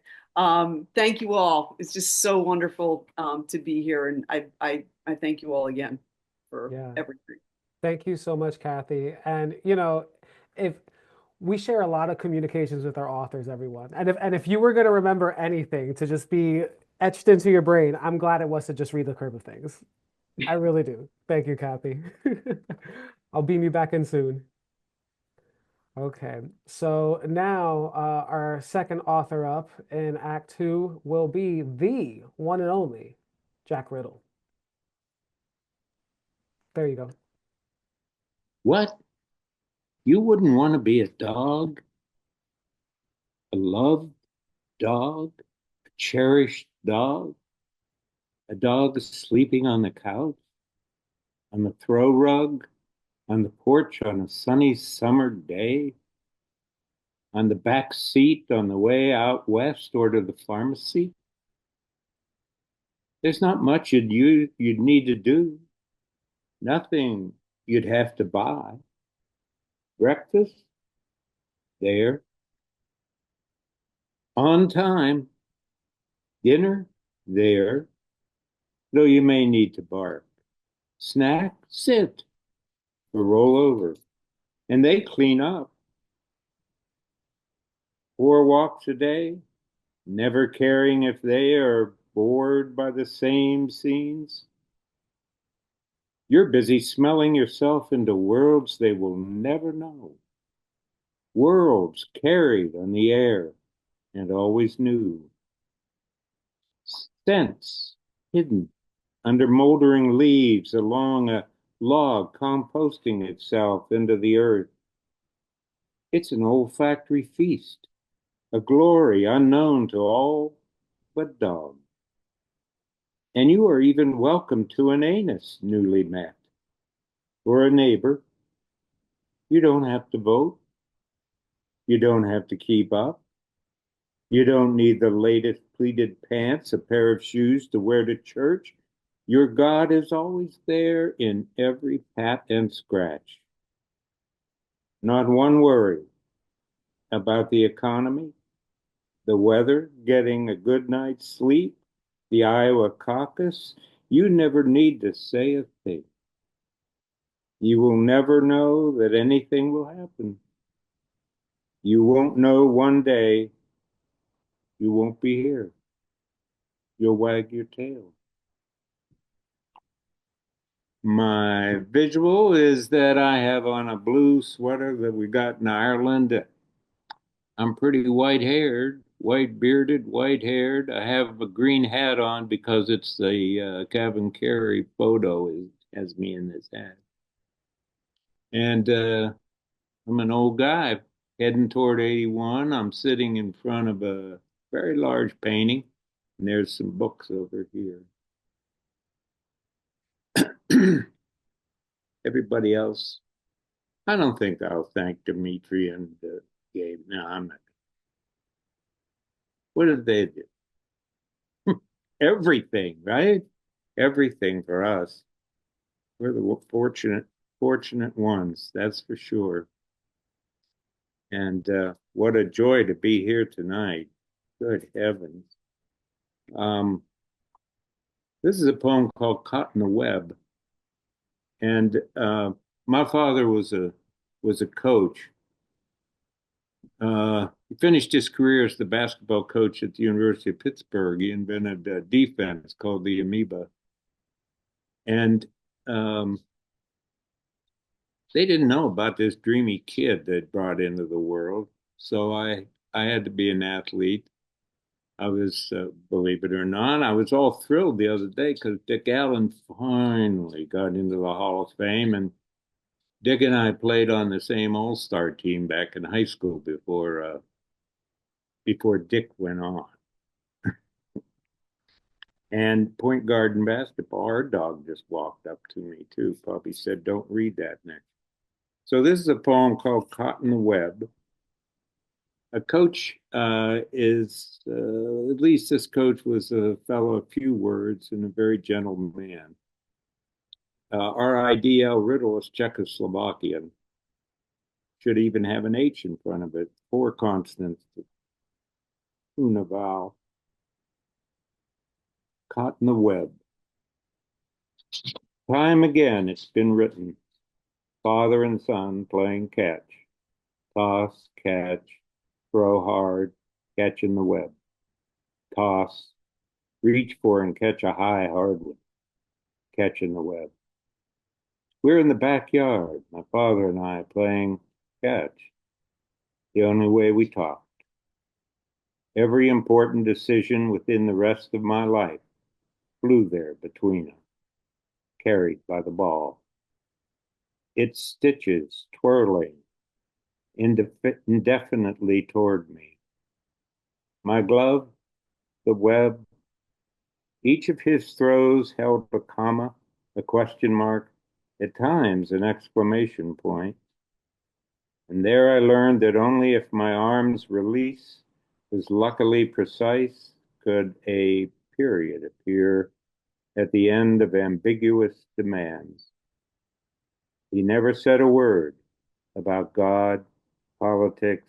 Thank you all. It's just so wonderful to be here, and I thank you all again for everything. Thank you so much, Kathy. And if we share a lot of communications with our authors, everyone. And if you were going to remember anything to just be etched into your brain, I'm glad it was to just read The Curve of Things. I really do. Thank you, Kathy. I'll beam you back in soon. Okay, so now our second author up in Act 2 will be the one and only Jack Ridl. There you go. What? You wouldn't want to be a dog? A loved dog? A cherished dog? A dog sleeping on the couch? On the throw rug? On the porch on a sunny summer day? On the back seat on the way out west or to the pharmacy? There's not much you'd need to do. Nothing you'd have to buy. Breakfast? There. On time. Dinner? There. Though you may need to bark. Snack? Sit. Or roll over. And they clean up. 4 walks a day, never caring if they are bored by the same scenes. You're busy smelling yourself into worlds they will never know. Worlds carried on the air and always new. Scents hidden under moldering leaves along a log composting itself into the earth. It's an olfactory feast, a glory unknown to all but dogs. And you are even welcome to an anus newly met, or a neighbor. You don't have to vote. You don't have to keep up. You don't need the latest pleated pants, a pair of shoes to wear to church. Your God is always there in every pat and scratch. Not one worry about the economy, the weather, getting a good night's sleep, the Iowa caucus. You never need to say a thing. You will never know that anything will happen. You won't know one day you won't be here. You'll wag your tail. My visual is that I have on a blue sweater that we got in Ireland. I'm pretty white-haired, white-bearded, white-haired. I have a green hat on because it's the Cavankerry photo has me in this hat. And I'm an old guy heading toward 81. I'm sitting in front of a very large painting, and there's some books over here. Everybody else, I don't think I'll thank Dimitri and Gabe. No, I'm not. What did they do? Everything, right? Everything for us. We're the fortunate ones, that's for sure. And what a joy to be here tonight. Good heavens. This is a poem called Caught in the Web. And my father was a coach. He finished his career as the basketball coach at the University of Pittsburgh. He invented a defense called the amoeba. And they didn't know about this dreamy kid that brought into the world. So I had to be an athlete. I was, believe it or not, I was all thrilled the other day because Dick Allen finally got into the Hall of Fame. And Dick and I played on the same All-Star team back in high school before Dick went on. And point guard and basketball, our dog just walked up to me too. Probably said, "Don't read that next." So this is a poem called Caught in the Web. A coach is, at least this coach was a fellow of few words and a very gentle man. Our IDL Ridl is Czechoslovakian. Should even have an H in front of it. 4 consonants. Una vowel. Caught in the web. Time again it's been written. Father and son playing catch. Toss, catch, throw hard, catch in the web. Toss, reach for and catch a high, hard one. Catch in the web. We're in the backyard, my father and I playing catch. The only way we talked. Every important decision within the rest of my life flew there between us, carried by the ball. Its stitches twirling indefinitely toward me. My glove, the web, each of his throws held a comma, a question mark, at times an exclamation point. And there I learned that only if my arm's release was luckily precise could a period appear at the end of ambiguous demands. He never said a word about God, politics,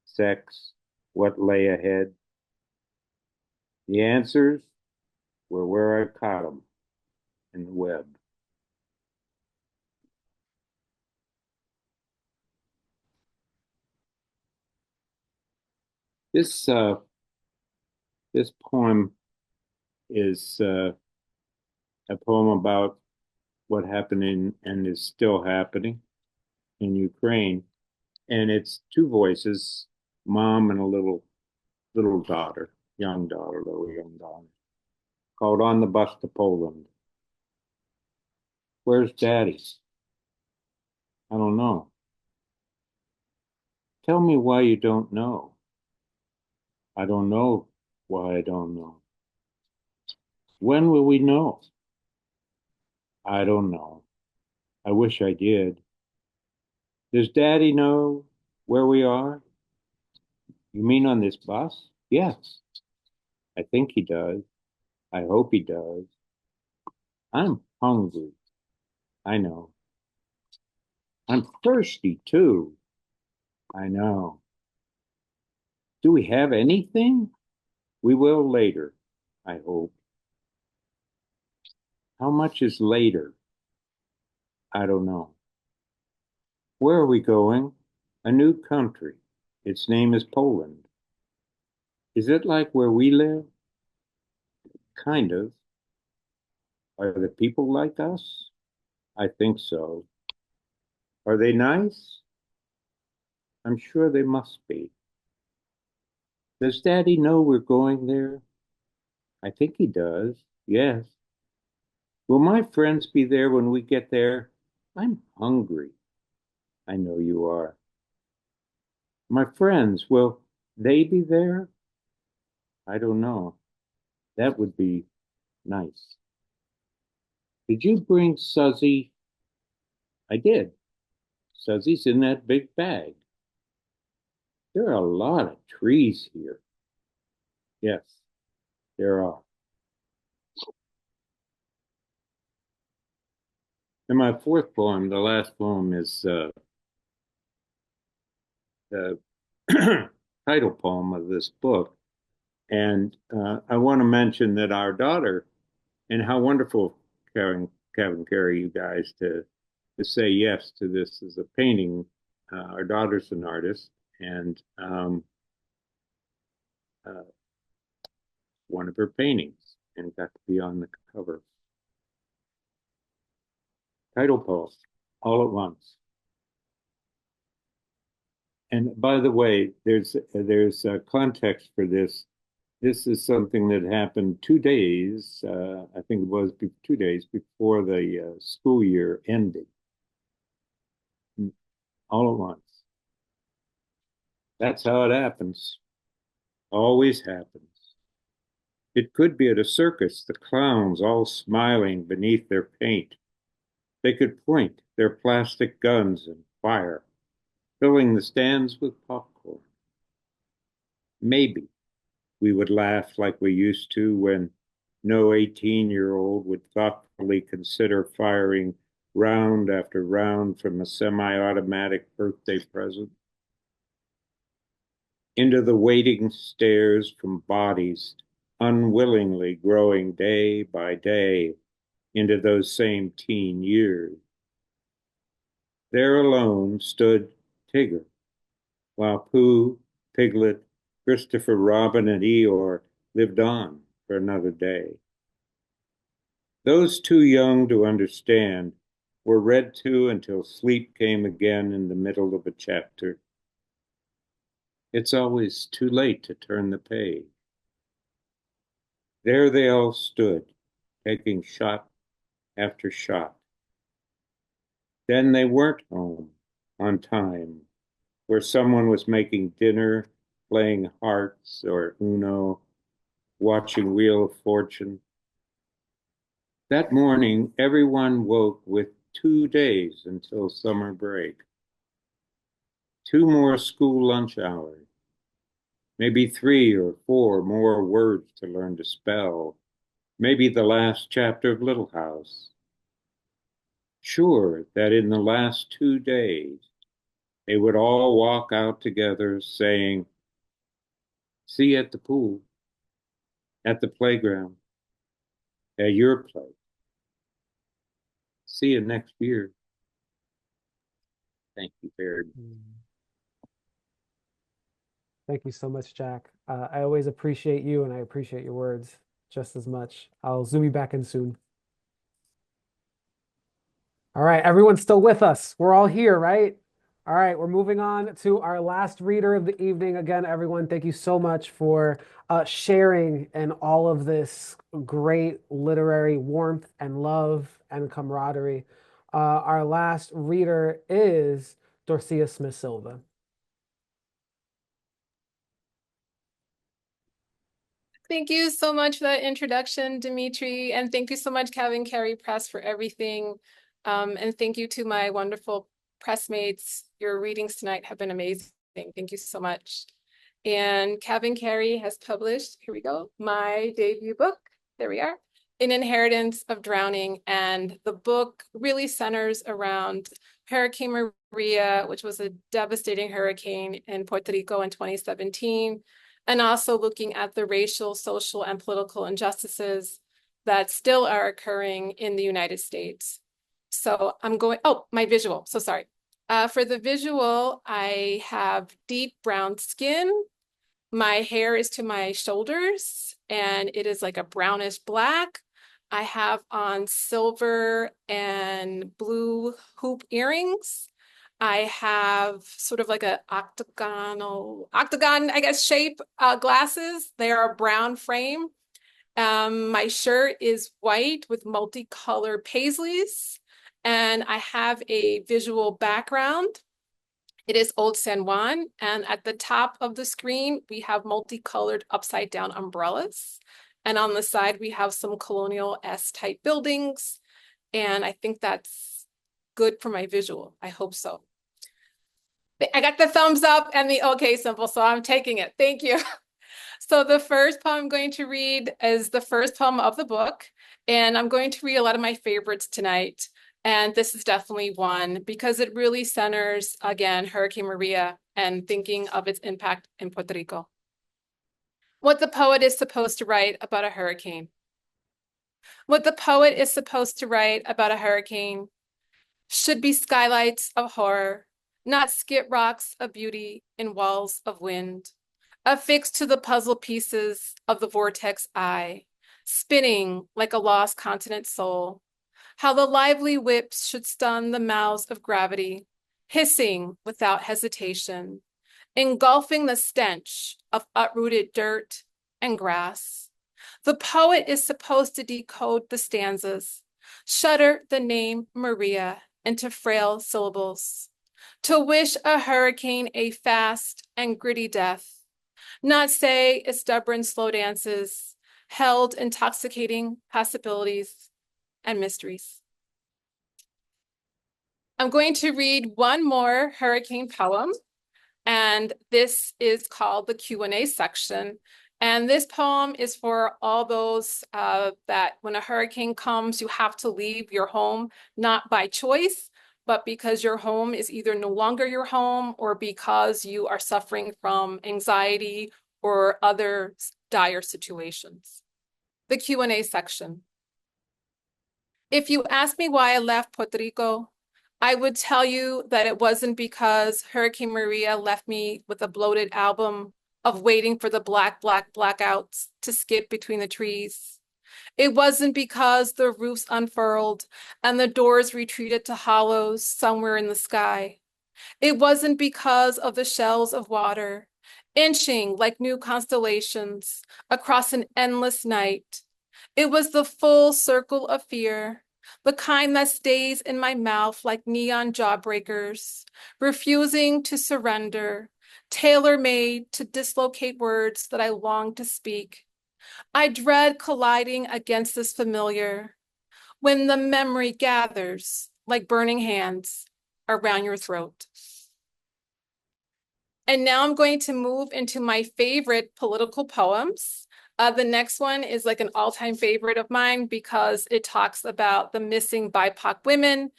sex, what lay ahead. The answers were where I caught them, in the web. This poem is a poem about what happened and is still happening in Ukraine. And it's 2 voices, mom and a little daughter, young daughter, called On the Bus to Poland. Where's Daddy? I don't know. Tell me why you don't know. I don't know why I don't know. When will we know? I don't know. I wish I did. Does Daddy know where we are? You mean on this bus? Yes. I think he does. I hope he does. I'm hungry. I know. I'm thirsty too. I know. Do we have anything? We will later, I hope. How much is later? I don't know. Where are we going? A new country. Its name is Poland. Is it like where we live? Kind of. Are the people like us? I think so. Are they nice? I'm sure they must be. Does Daddy know we're going there? I think he does. Yes. Will my friends be there when we get there? I'm hungry. I know you are. My friends, will they be there? I don't know. That would be nice. Did you bring Suzzy? I did. Suzzy's in that big bag. There are a lot of trees here. Yes, there are. And my fourth poem, the last poem, is the title poem of this book. And I want to mention that our daughter, and how wonderful, Cavankerry, you guys, to say yes to this as a painting. Our daughter's an artist, and one of her paintings, and got to be on the cover. Title poem, All at Once. And by the way, there's a context for this. This is something that happened 2 days, I think it was 2 days before the school year ended. All at once. That's how it happens. Always happens. It could be at a circus, the clowns all smiling beneath their paint. They could point their plastic guns and fire, filling the stands with popcorn. Maybe we would laugh like we used to when no 18-year-old would thoughtfully consider firing round after round from a semi-automatic birthday present. Into the waiting stares from bodies unwillingly growing day by day into those same teen years. There alone stood Tigger, while Pooh, Piglet, Christopher Robin, and Eeyore lived on for another day. Those too young to understand were read to until sleep came again in the middle of a chapter. It's always too late to turn the page. There they all stood, taking shot after shot. Then they weren't home on time, where someone was making dinner, playing hearts or Uno, watching Wheel of Fortune. That morning, everyone woke with 2 days until summer break. 2 more school lunch hours, maybe 3 or 4 more words to learn to spell, maybe the last chapter of Little House. Sure that in the last 2 days, they would all walk out together saying, see you at the pool, at the playground, at your place. See you next year. Thank you very much. Thank you so much, Jack. I always appreciate you, and I appreciate your words just as much. I'll zoom you back in soon. All right, everyone's still with us. We're all here, right? All right, we're moving on to our last reader of the evening. Again, everyone, thank you so much for sharing in all of this great literary warmth and love and camaraderie. Our last reader is Dorsía Smith Silva. Thank you so much for that introduction, Dimitri, and thank you so much, Cavankerry Press, for everything. And thank you to my wonderful pressmates. Your readings tonight have been amazing. Thank you so much. And Cavankerry has published, here we go, my debut book. There we are, An Inheritance of Drowning. And the book really centers around Hurricane Maria, which was a devastating hurricane in Puerto Rico in 2017. And also looking at the racial, social, and political injustices that still are occurring in the United States. So I'm going, oh, my visual, so sorry. For the visual, I have deep brown skin. My hair is to my shoulders, and it is like a brownish black. I have on silver and blue hoop earrings. I have sort of like a octagon, I guess, shape glasses. They are a brown frame. My shirt is white with multicolored paisleys, and I have a visual background. It is Old San Juan, and at the top of the screen, we have multicolored upside down umbrellas. And on the side, we have some colonial S-type buildings. And I think that's good for my visual. I hope so. I got the thumbs up and the okay symbol, so I'm taking it. Thank you. So the first poem I'm going to read is the first poem of the book. And I'm going to read a lot of my favorites tonight. And this is definitely one because it really centers, again, Hurricane Maria and thinking of its impact in Puerto Rico. What the poet is supposed to write about a hurricane. What the poet is supposed to write about a hurricane should be skylights of horror, not skid rocks of beauty in walls of wind, affixed to the puzzle pieces of the vortex eye, spinning like a lost continent soul. How the lively whips should stun the mouths of gravity, hissing without hesitation, engulfing the stench of uprooted dirt and grass. The poet is supposed to decode the stanzas, shudder the name Maria into frail syllables, to wish a hurricane a fast and gritty death, not say its stubborn slow dances held intoxicating possibilities and mysteries. I'm going to read one more hurricane poem, and this is called the Q&A section. And this poem is for all those that when a hurricane comes, you have to leave your home, not by choice, but because your home is either no longer your home or because you are suffering from anxiety or other dire situations. The Q&A section. If you ask me why I left Puerto Rico, I would tell you that it wasn't because Hurricane Maria left me with a bloated album of waiting for the blackouts to skip between the trees. It wasn't because the roofs unfurled and the doors retreated to hollows somewhere in the sky. It wasn't because of the shells of water, inching like new constellations across an endless night. It was the full circle of fear, the kind that stays in my mouth like neon jawbreakers, refusing to surrender, tailor-made to dislocate words that I long to speak. I dread colliding against this familiar when the memory gathers like burning hands around your throat. And now I'm going to move into my favorite political poems. The next one is like an all-time favorite of mine because it talks about the missing BIPOC women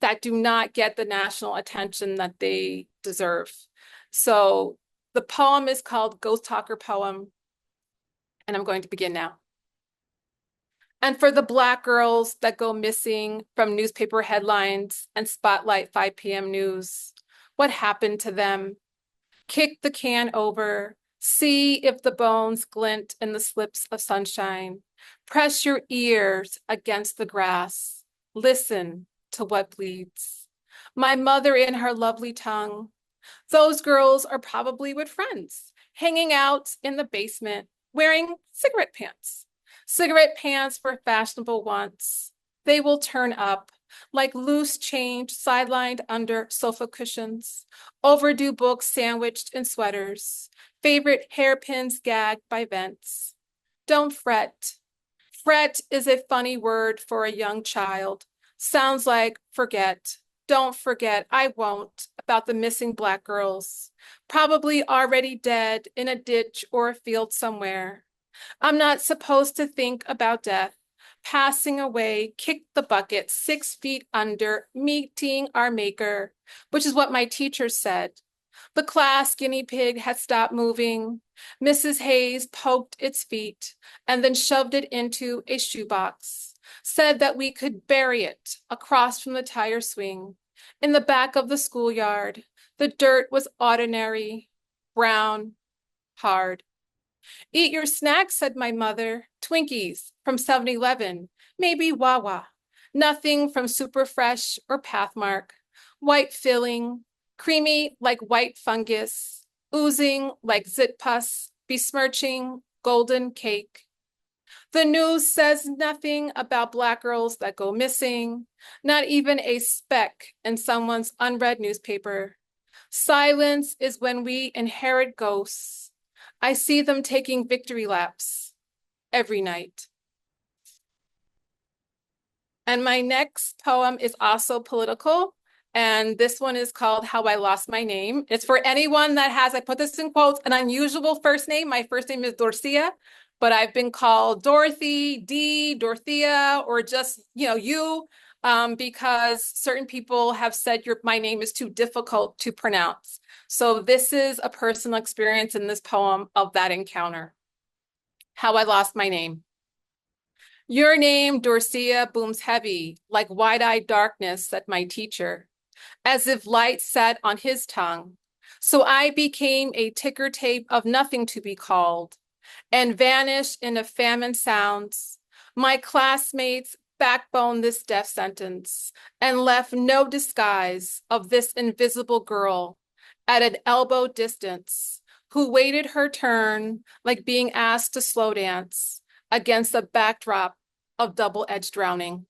that do not get the national attention that they deserve. So the poem is called Ghost Talker Poem, and I'm going to begin now. And for the Black girls that go missing from newspaper headlines and Spotlight 5 p.m. news, what happened to them? Kick the can over, see if the bones glint in the slips of sunshine. Press your ears against the grass. Listen to what bleeds. My mother in her lovely tongue. Those girls are probably with friends, hanging out in the basement, wearing cigarette pants. Cigarette pants for fashionable wants. They will turn up like loose change sidelined under sofa cushions, overdue books sandwiched in sweaters, favorite hairpins gagged by vents. Don't fret. Fret is a funny word for a young child. Sounds like forget. Don't forget, I won't, about the missing Black girls, probably already dead in a ditch or a field somewhere. I'm not supposed to think about death. Passing away, kick the bucket 6 feet under, meeting our maker, which is what my teacher said. The class guinea pig had stopped moving. Mrs. Hayes poked its feet and then shoved it into a shoebox, said that we could bury it across from the tire swing. In the back of the schoolyard, the dirt was ordinary, brown, hard. Eat your snacks, said my mother. Twinkies from 7-Eleven, maybe Wawa. Nothing from Superfresh or Pathmark. White filling, creamy like white fungus, oozing like zit pus, besmirching golden cake. The news says nothing about Black girls that go missing, not even a speck in someone's unread newspaper. Silence is when we inherit ghosts. I see them taking victory laps every night. And my next poem is also political. And this one is called How I Lost My Name. It's for anyone that has, I put this in quotes, an unusual first name. My first name is Dorsía, but I've been called Dorothy, Dorothea, or just, you, because certain people have said my name is too difficult to pronounce. So this is a personal experience in this poem of that encounter. How I Lost My Name. Your name, Dorsía, booms heavy, like wide-eyed darkness, said my teacher, as if light sat on his tongue. So I became a ticker tape of nothing to be called, and vanished in a famine sounds. My classmates backboned this death sentence, and left no disguise of this invisible girl at an elbow distance, who waited her turn like being asked to slow dance against a backdrop of double-edged drowning.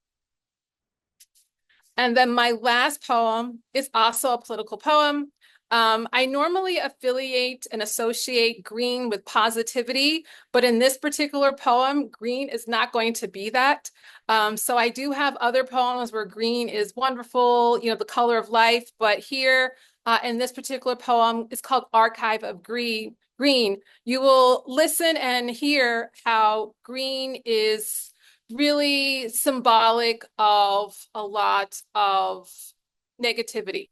And then my last poem is also a political poem. I normally affiliate and associate green with positivity, but in this particular poem, green is not going to be that. So I do have other poems where green is wonderful, the color of life, but here in this particular poem, it's called Archive of Green. You will listen and hear how green is really symbolic of a lot of negativity.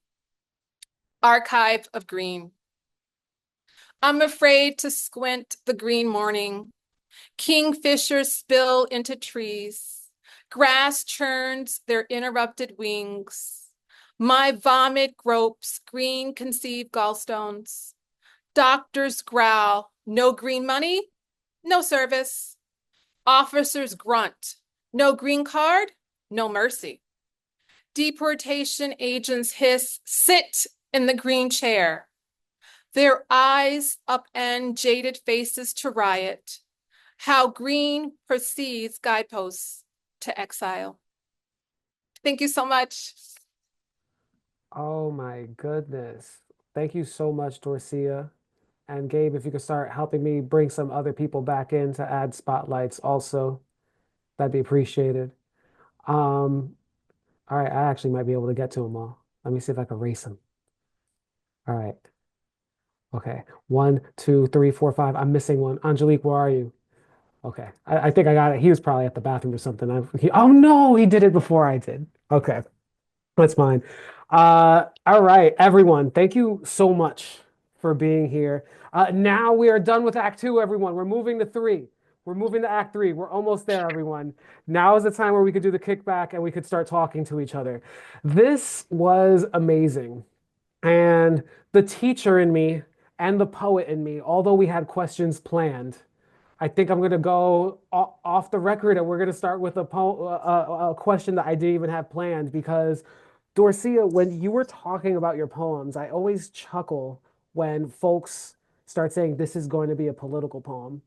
Archive of Green. I'm afraid to squint the green morning. Kingfishers spill into trees. Grass churns their interrupted wings. My vomit gropes green conceived gallstones. Doctors growl, no green money, no service. Officers grunt, no green card, no mercy. Deportation agents hiss, sit in the green chair. Their eyes upend jaded faces to riot. How green precedes guideposts to exile. Thank you so much. Oh my goodness. Thank you so much, Dorsía. And Gabe, if you could start helping me bring some other people back in to add spotlights also, that'd be appreciated. All right, I actually might be able to get to them all. Let me see if I can race them. All right. Okay. 1, 2, 3, 4, 5. I'm missing one. Angelique, where are you? Okay. I think I got it. He was probably at the bathroom or something. Oh no, he did it before I did. Okay. That's fine. All right, everyone. Thank you so much for being here. Now we are done with Act 2, everyone. We're moving to 3. We're moving to Act 3. We're almost there, everyone. Now is the time where we could do the kickback and we could start talking to each other. This was amazing. And the teacher in me and the poet in me, although we had questions planned, I think I'm going to go off the record and we're going to start with a question that I didn't even have planned because Dorsía, when you were talking about your poems, I always chuckle when folks start saying this is going to be a political poem.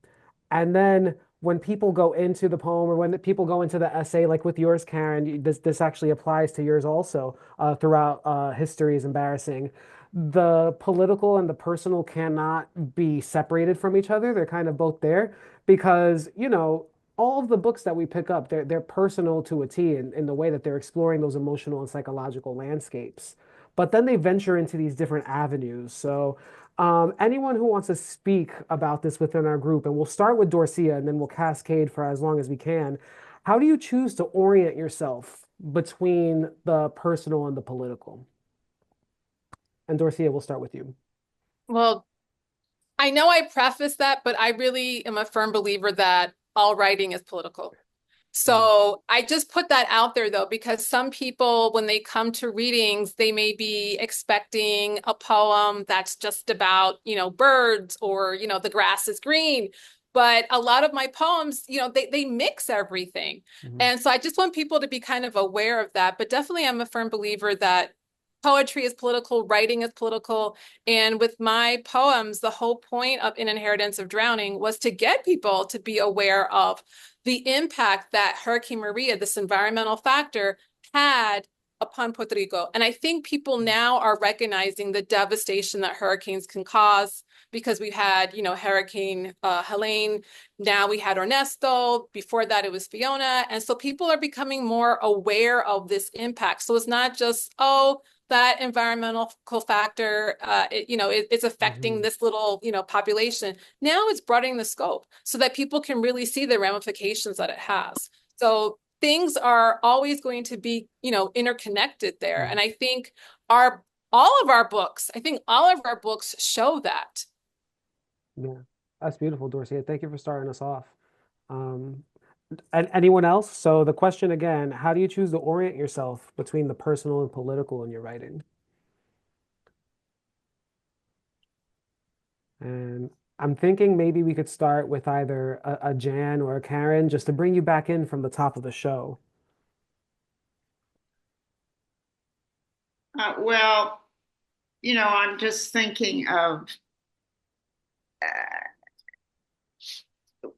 And then when people go into the poem or when people go into the essay, like with yours, Karen, this actually applies to yours also throughout history is embarrassing. The political and the personal cannot be separated from each other. They're kind of both there because, all of the books that we pick up, they're personal to a T in the way that they're exploring those emotional and psychological landscapes. But then they venture into these different avenues. So anyone who wants to speak about this within our group, and we'll start with Dorsía and then we'll cascade for as long as we can. How do you choose to orient yourself between the personal and the political? And Dorsía, we'll start with you. Well, I know I prefaced that, but I really am a firm believer that all writing is political. So I just put that out there though, because some people, when they come to readings, they may be expecting a poem that's just about, birds or, the grass is green. But a lot of my poems, they mix everything. And so I just want people to be kind of aware of that. But definitely, I'm a firm believer that poetry is political, writing is political. And with my poems, the whole point of In Inheritance of Drowning was to get people to be aware of the impact that Hurricane Maria, this environmental factor, had upon Puerto Rico. And I think people now are recognizing the devastation that hurricanes can cause, because we had, Hurricane Helene. Now we had Ernesto. Before that, it was Fiona. And so people are becoming more aware of this impact. So it's not just, oh, that environmental factor, it's affecting this little, population. Now it's broadening the scope so that people can really see the ramifications that it has. So things are always going to be, interconnected there. And I think all of our books show that. Yeah, that's beautiful, Dorsía. Thank you for starting us off. And anyone else? So the question again, how do you choose to orient yourself between the personal and political in your writing? And I'm thinking maybe we could start with either a Jan or a Karen, just to bring you back in from the top of the show. Well, I'm just thinking of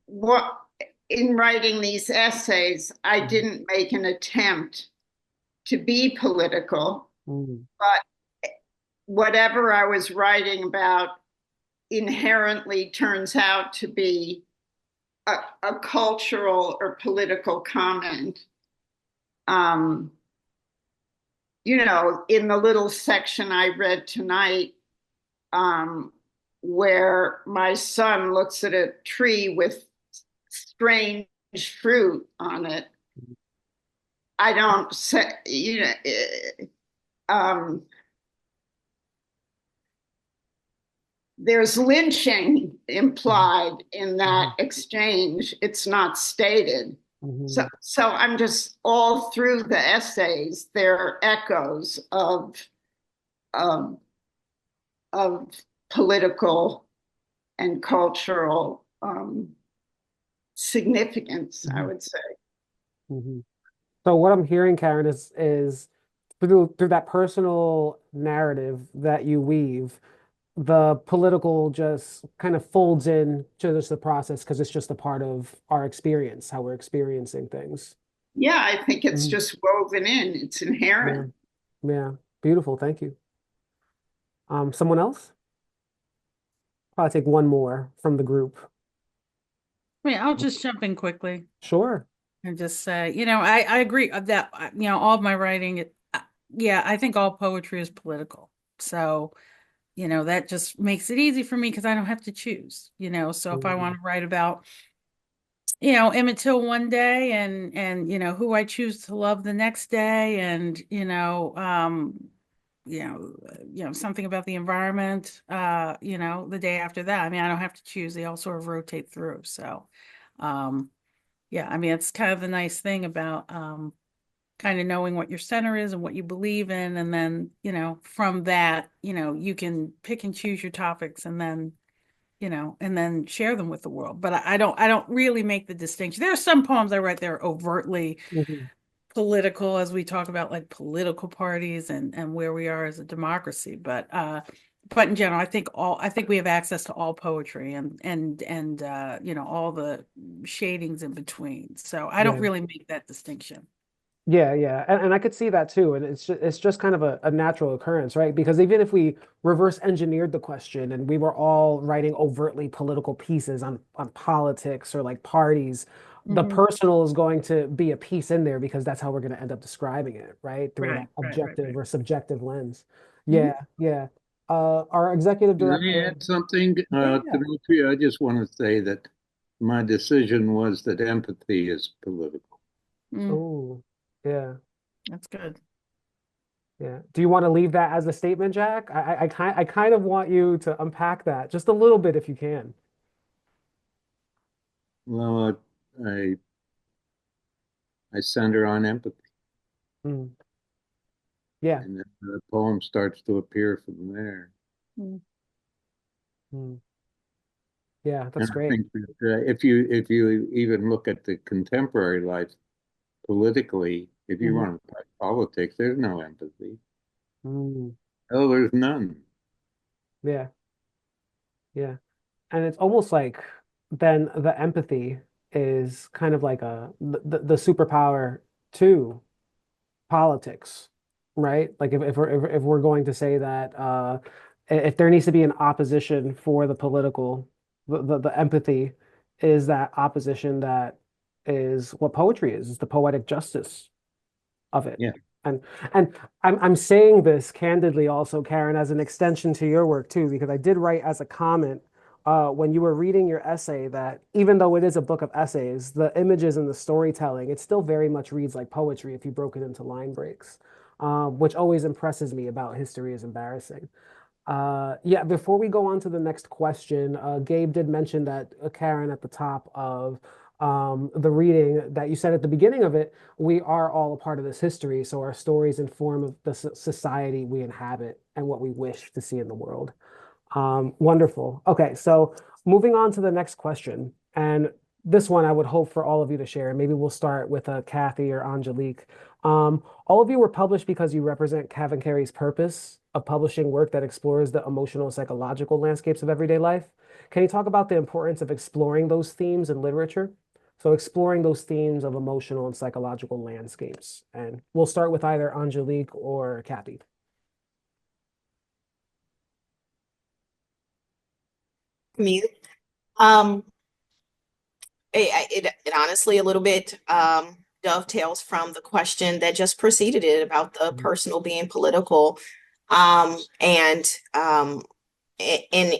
what in writing these essays, I didn't make an attempt to be political, but whatever I was writing about inherently turns out to be a cultural or political comment. In the little section I read tonight, where my son looks at a tree with strange fruit on it, I don't say, there's lynching implied in that exchange. It's not stated. So I'm just all through the essays, there are echoes of political and cultural significance, I would say. So what I'm hearing, Karen, is through that personal narrative that you weave, the political just kind of folds in to just the process because it's just a part of our experience, how we're experiencing things. Yeah, I think it's just woven in. It's inherent. Yeah. Beautiful. Thank you. Someone else? Probably take one more from the group. I'll just jump in quickly. Sure. And just say, I agree that, all of my writing, I think all poetry is political. So, that just makes it easy for me because I don't have to choose, so if I want to write about, Emmett Till one day and, who I choose to love the next day and, something about the environment, the day after that. I mean, I don't have to choose. They all sort of rotate through. So, it's kind of the nice thing about kind of knowing what your center is and what you believe in. And then, from that, you can pick and choose your topics and then, and then share them with the world. But I don't really make the distinction. There are some poems I write that are overtly political, as we talk about like political parties and where we are as a democracy. But in general, I think we have access to all poetry and all the shadings in between. So I don't really make that distinction. Yeah. And I could see that too. And it's just kind of a natural occurrence, right? Because even if we reverse engineered the question and we were all writing overtly political pieces on politics or like parties, the personal is going to be a piece in there because that's how we're going to end up describing it, right? Through that objective or subjective lens. Yeah. Our executive Can I director. add something, Dimitri? I just want to say that my decision was that empathy is political. Oh, yeah. That's good. Yeah. Do you want to leave that as a statement, Jack? I kind of want you to unpack that just a little bit if you can. Well, I I center on empathy. Mm. Yeah. And then the poem starts to appear from there. Mm. Mm. Yeah, And that's I great. think that if you even look at the contemporary life politically, if you Mhm. want to talk politics, there's no empathy. Mm. Oh, there's none. Yeah. Yeah. And it's almost like then the empathy is kind of like the superpower to politics, right? Like if we're going to say that if there needs to be an opposition for the political, the empathy is that opposition that is what poetry is the poetic justice of it. Yeah. And I'm saying this candidly also, Karen, as an extension to your work too, because I did write as a comment when you were reading your essay that even though it is a book of essays, the images and the storytelling, it still very much reads like poetry if you broke it into line breaks, which always impresses me about History is Embarrassing. Yeah, before we go on to the next question, Gabe did mention that Karen at the top of the reading that you said at the beginning of it, we are all a part of this history, so our stories inform of the society we inhabit and what we wish to see in the world. Wonderful. Okay, so moving on to the next question, and this one I would hope for all of you to share. Maybe we'll start with Kathy or Angelique. All of you were published because you represent Cavankerry's purpose of publishing work that explores the emotional and psychological landscapes of everyday life. Can you talk about the importance of exploring those themes in literature? So exploring those themes of emotional and psychological landscapes. And we'll start with either Angelique or Kathy. Me. Um, it honestly a little bit dovetails from the question that just preceded it about the personal being political. And in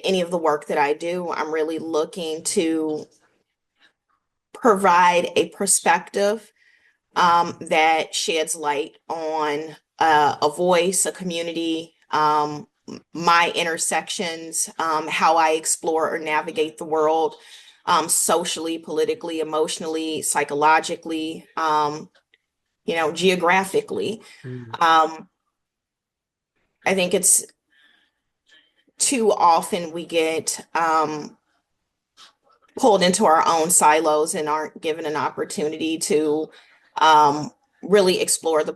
any of the work that I do, I'm really looking to provide a perspective that sheds light on a voice, a community, my intersections, how I explore or navigate the world socially, politically, emotionally, psychologically, geographically. Um, I think it's too often we get pulled into our own silos and aren't given an opportunity to really explore the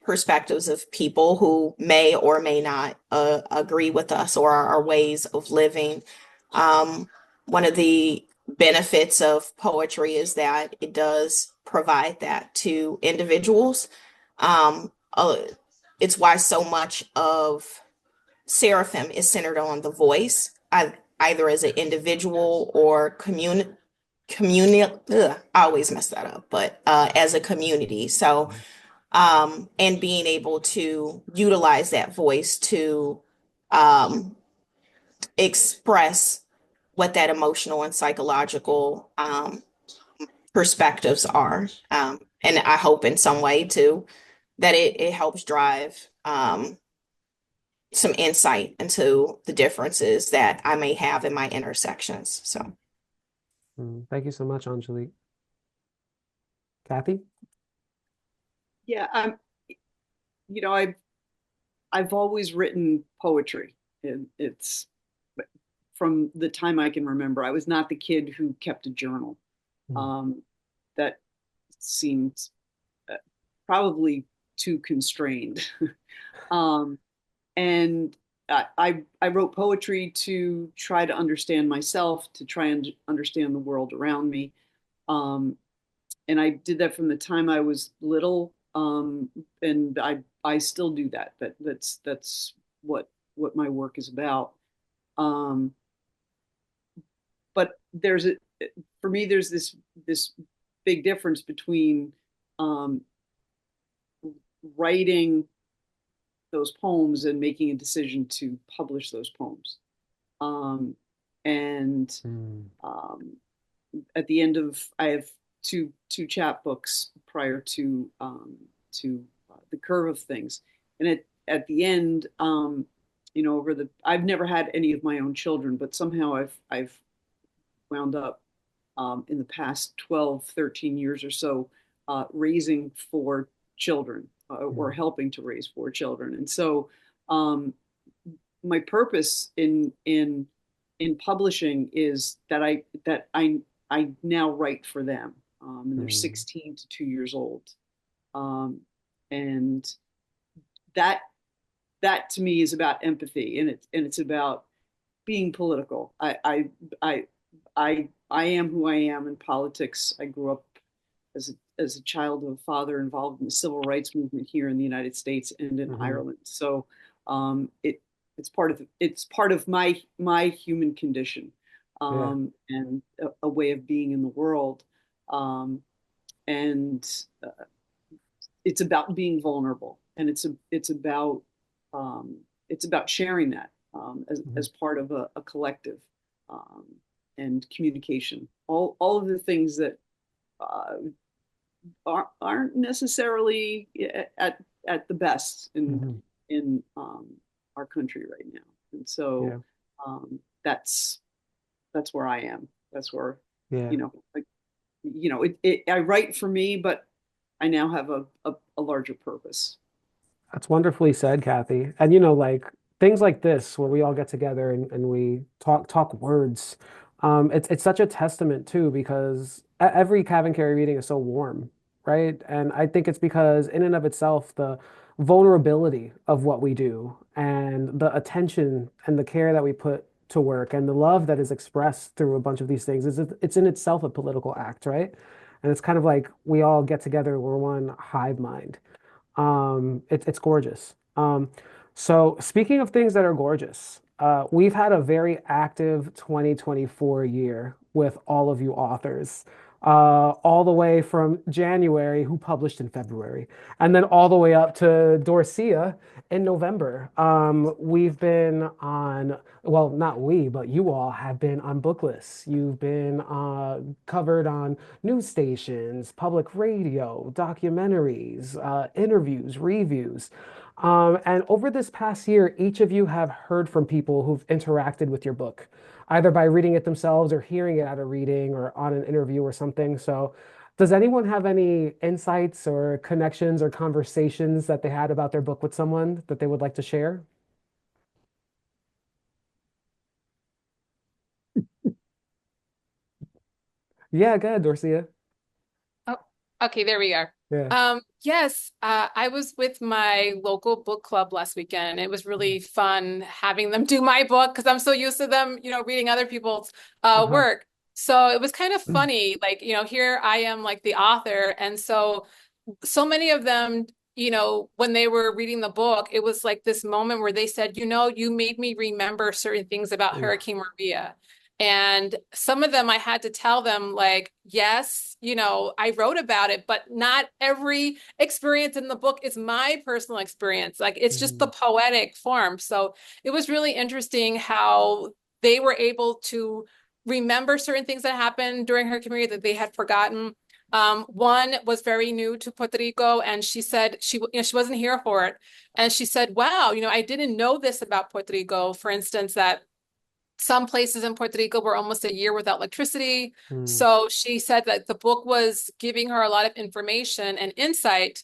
perspectives of people who may or may not agree with us or our ways of living. One of the benefits of poetry is that it does provide that to individuals. It's why so much of Seraphim is centered on the voice, either as an individual or community. I always mess that up, but as a community. So, and being able to utilize that voice to um, express what that emotional and psychological perspectives are. And I hope in some way too that it helps drive some insight into the differences that I may have in my intersections. So, Thank you so much, Angelique. Kathy? Yeah, I've always written poetry. It's from the time I can remember. I was not the kid who kept a journal. That seemed probably too constrained. And I wrote poetry to try to understand myself, to try and understand the world around me. And I did that from the time I was little. And I still do that. That's what my work is about. But for me, there's this big difference between writing those poems and making a decision to publish those poems. And at the end of, I have two chapbooks prior to the Curve of Things, and at the end, I've never had any of my own children, but somehow I've wound up in the past 12, 13 years or so raising 4 children, or helping to raise 4 children. And so my purpose in publishing is that I now write for them, and they're 16 to 2 years old, and that to me is about empathy, and it's about being political. I am who I am in politics. I grew up as a child of a father involved in the civil rights movement here in the United States and in Ireland. So it's part of my human condition, and a way of being in the world, and it's about being vulnerable, and it's about sharing that as part of a collective, and communication. All of the things that aren't necessarily at the best in our country right now. And so that's where I am. That's where I write for me, but I now have a larger purpose. That's wonderfully said, Kathy. And like things like this where we all get together and we talk words, it's such a testament too, because every Cavankerry reading is so warm, right? And I think it's because in and of itself, the vulnerability of what we do and the attention and the care that we put to work and the love that is expressed through a bunch of these things it's in itself a political act, right? And it's kind of like we all get together, we're one hive mind. It's gorgeous. So speaking of things that are gorgeous, we've had a very active 2024 year with all of you authors, all the way from January, who published in February, and then all the way up to Dorsía in November. We've been on, well, not we, but you all have been on book lists. You've been covered on news stations, public radio, documentaries, interviews, reviews. And over this past year, each of you have heard from people who've interacted with your book, either by reading it themselves or hearing it at a reading or on an interview or something. So, does anyone have any insights or connections or conversations that they had about their book with someone that they would like to share? Yeah, go ahead, Dorsía. Oh, okay, there we are. Yeah. Yes, I was with my local book club last weekend. It was really fun having them do my book because I'm so used to them, reading other people's work. So it was kind of funny, like, here I am like the author. And so many of them, when they were reading the book, it was like this moment where they said, you made me remember certain things about Hurricane Maria. And some of them I had to tell them, like, yes, I wrote about it, but not every experience in the book is my personal experience. Like, it's just the poetic form. So it was really interesting how they were able to remember certain things that happened during Hurricane Maria that they had forgotten. One was very new to Puerto Rico, and she said she wasn't here for it. And she said, wow, I didn't know this about Puerto Rico. For instance, that some places in Puerto Rico were almost a year without electricity. So she said that the book was giving her a lot of information and insight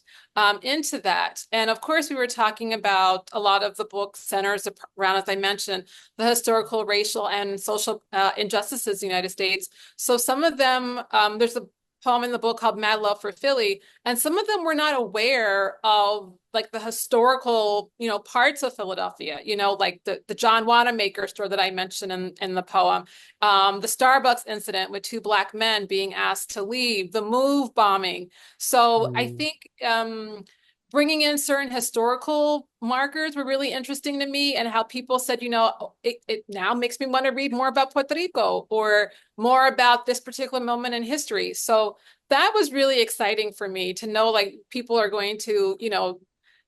into that. And of course, we were talking about a lot of the book centers around, as I mentioned, the historical, racial, and social injustices in the United States. So some of them, there's a poem in the book called Mad Love for Philly, and some of them were not aware of like the historical, parts of Philadelphia, like the John Wanamaker store that I mentioned in the poem, the Starbucks incident with 2 Black men being asked to leave, the Move bombing. So I think bringing in certain historical markers were really interesting to me, and how people said, it now makes me want to read more about Puerto Rico or more about this particular moment in history. So that was really exciting for me to know, like, people are going to,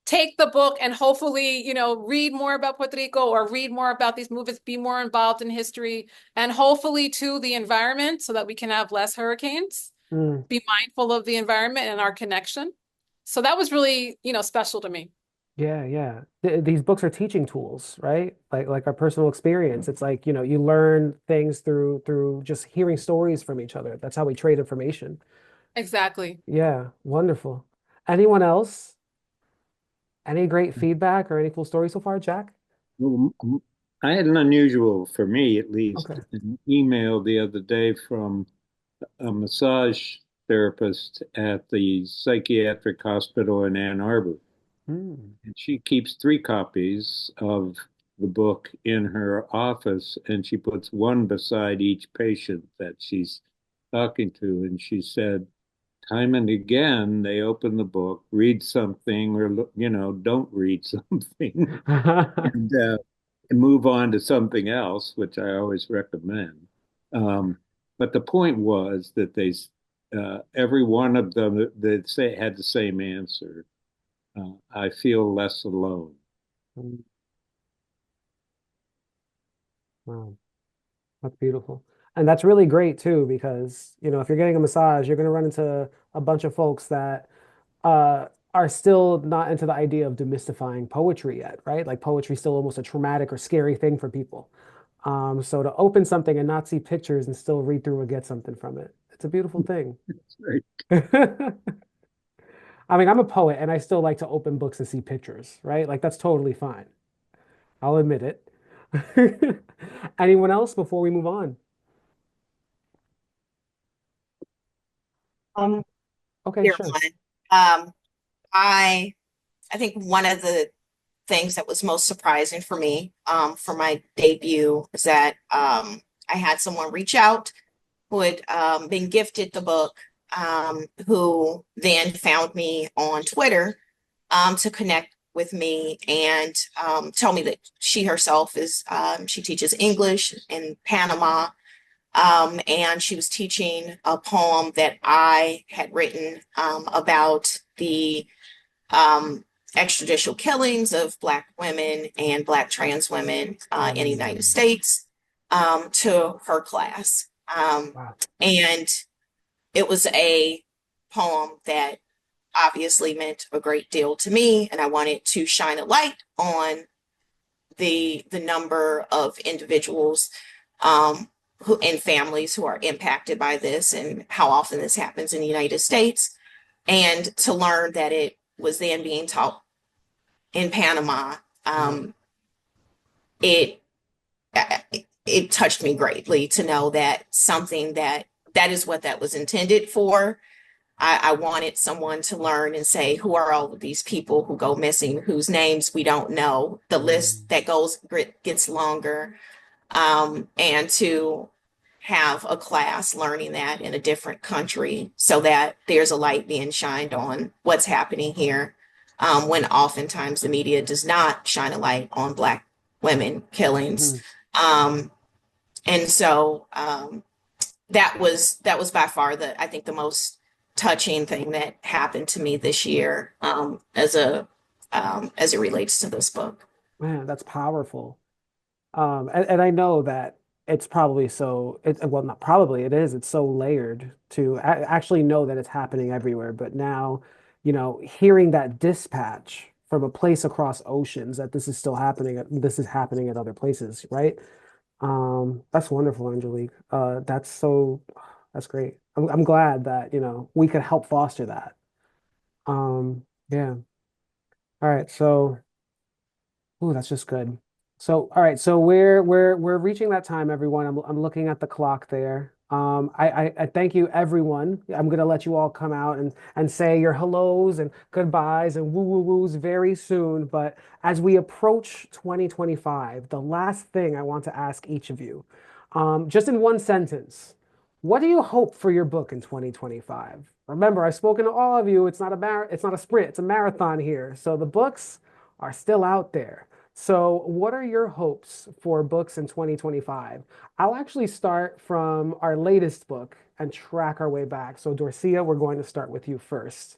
take the book and hopefully, read more about Puerto Rico or read more about these movies, be more involved in history, and hopefully to the environment so that we can have less hurricanes, be mindful of the environment and our connection. So that was really, special to me. Yeah, yeah. These books are teaching tools, right? Like our personal experience. It's like, you learn things through just hearing stories from each other. That's how we trade information. Exactly. Yeah, wonderful. Anyone else? Any great feedback or any cool stories so far, Jack? Well, I had an unusual, for me at least, Okay. an email the other day from a massage therapist at the psychiatric hospital in Ann Arbor. Hmm. And she keeps 3 copies of the book in her office, and she puts one beside each patient that she's talking to. And she said, time and again, they open the book, read something, or, don't read something, and move on to something else, which I always recommend. But the point was that every one of them that say had the same answer. I feel less alone. Wow, that's beautiful. And that's really great too, because, if you're getting a massage, you're going to run into a bunch of folks that are still not into the idea of demystifying poetry yet, right? Like poetry is still almost a traumatic or scary thing for people. So to open something and not see pictures and still read through and get something from it, it's a beautiful thing. Right. I mean, I'm a poet and I still like to open books and see pictures, right? Like that's totally fine. I'll admit it. Anyone else before we move on? Um, Okay, Dear sure. one. I think one of the things that was most surprising for me for my debut is that I had someone reach out who had been gifted the book, who then found me on Twitter to connect with me and tell me that she herself is she teaches English in Panama. And she was teaching a poem that I had written about the extrajudicial killings of Black women and Black trans women in the United States to her class. Wow. And it was a poem that obviously meant a great deal to me, and I wanted to shine a light on the number of individuals who and families who are impacted by this and how often this happens in the United States, and to learn that it was then being taught in Panama. Um, it it touched me greatly to know that something that is what that was intended for. I wanted someone to learn and say, who are all of these people who go missing, whose names we don't know? The list that gets longer, and to have a class learning that in a different country so that there's a light being shined on what's happening here, when oftentimes the media does not shine a light on Black women killings. Um, and so that was by far the I think the most touching thing that happened to me this year, as it relates to this book. Man, that's powerful. And I know that it's probably well, not probably, it is. It's so layered to actually know that it's happening everywhere. But now, hearing that dispatch from a place across oceans that this is still happening, this is happening at other places, right? That's wonderful, Angelique. That's great. I'm glad that, we could help foster that. Yeah. All right. So. Ooh, that's just good. So, all right, so we're reaching that time, everyone. I'm looking at the clock there. I thank you, everyone. I'm gonna let you all come out and say your hellos and goodbyes and woo woo woos very soon. But as we approach 2025, the last thing I want to ask each of you, just in one sentence, what do you hope for your book in 2025? Remember, I've spoken to all of you. It's not a sprint, it's a marathon here. So the books are still out there. So, what are your hopes for books in 2025? I'll actually start from our latest book and track our way back. So, Dorsía, we're going to start with you first.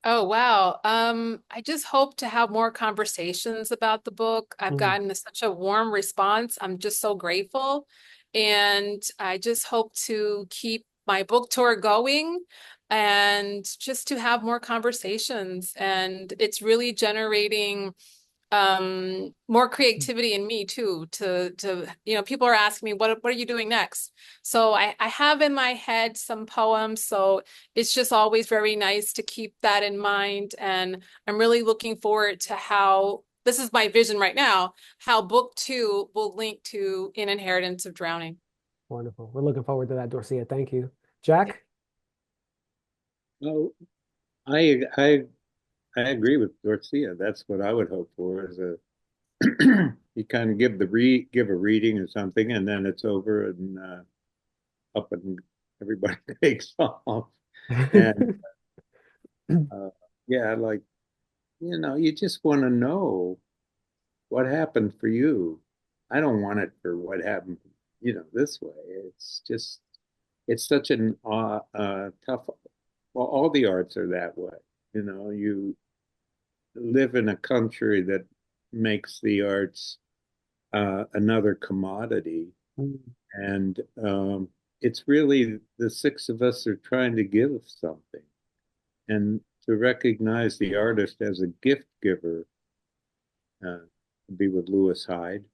Oh, wow. I just hope to have more conversations about the book. I've Mm, gotten such a warm response. I'm just so grateful. And I just hope to keep my book tour going and just to have more conversations. And it's really generating more creativity in me too, people are asking me, what are you doing next? So I have in my head some poems, so it's just always very nice to keep that in mind. And I'm really looking forward to how, this is my vision right now, how book 2 will link to In Inheritance of Drowning. Wonderful. We're looking forward to that, Dorsía. Thank you. Jack? No, I agree with Dorsía. That's what I would hope for is a you kind of give a reading or something, and then it's over and up and everybody takes off. And yeah, like you just want to know what happened for you. I don't want it for what happened, this way. It's such an tough. Well, all the arts are that way. You live in a country that makes the arts another commodity. And it's really the six of us are trying to give something. And to recognize the artist as a gift giver, to be with Lewis Hyde,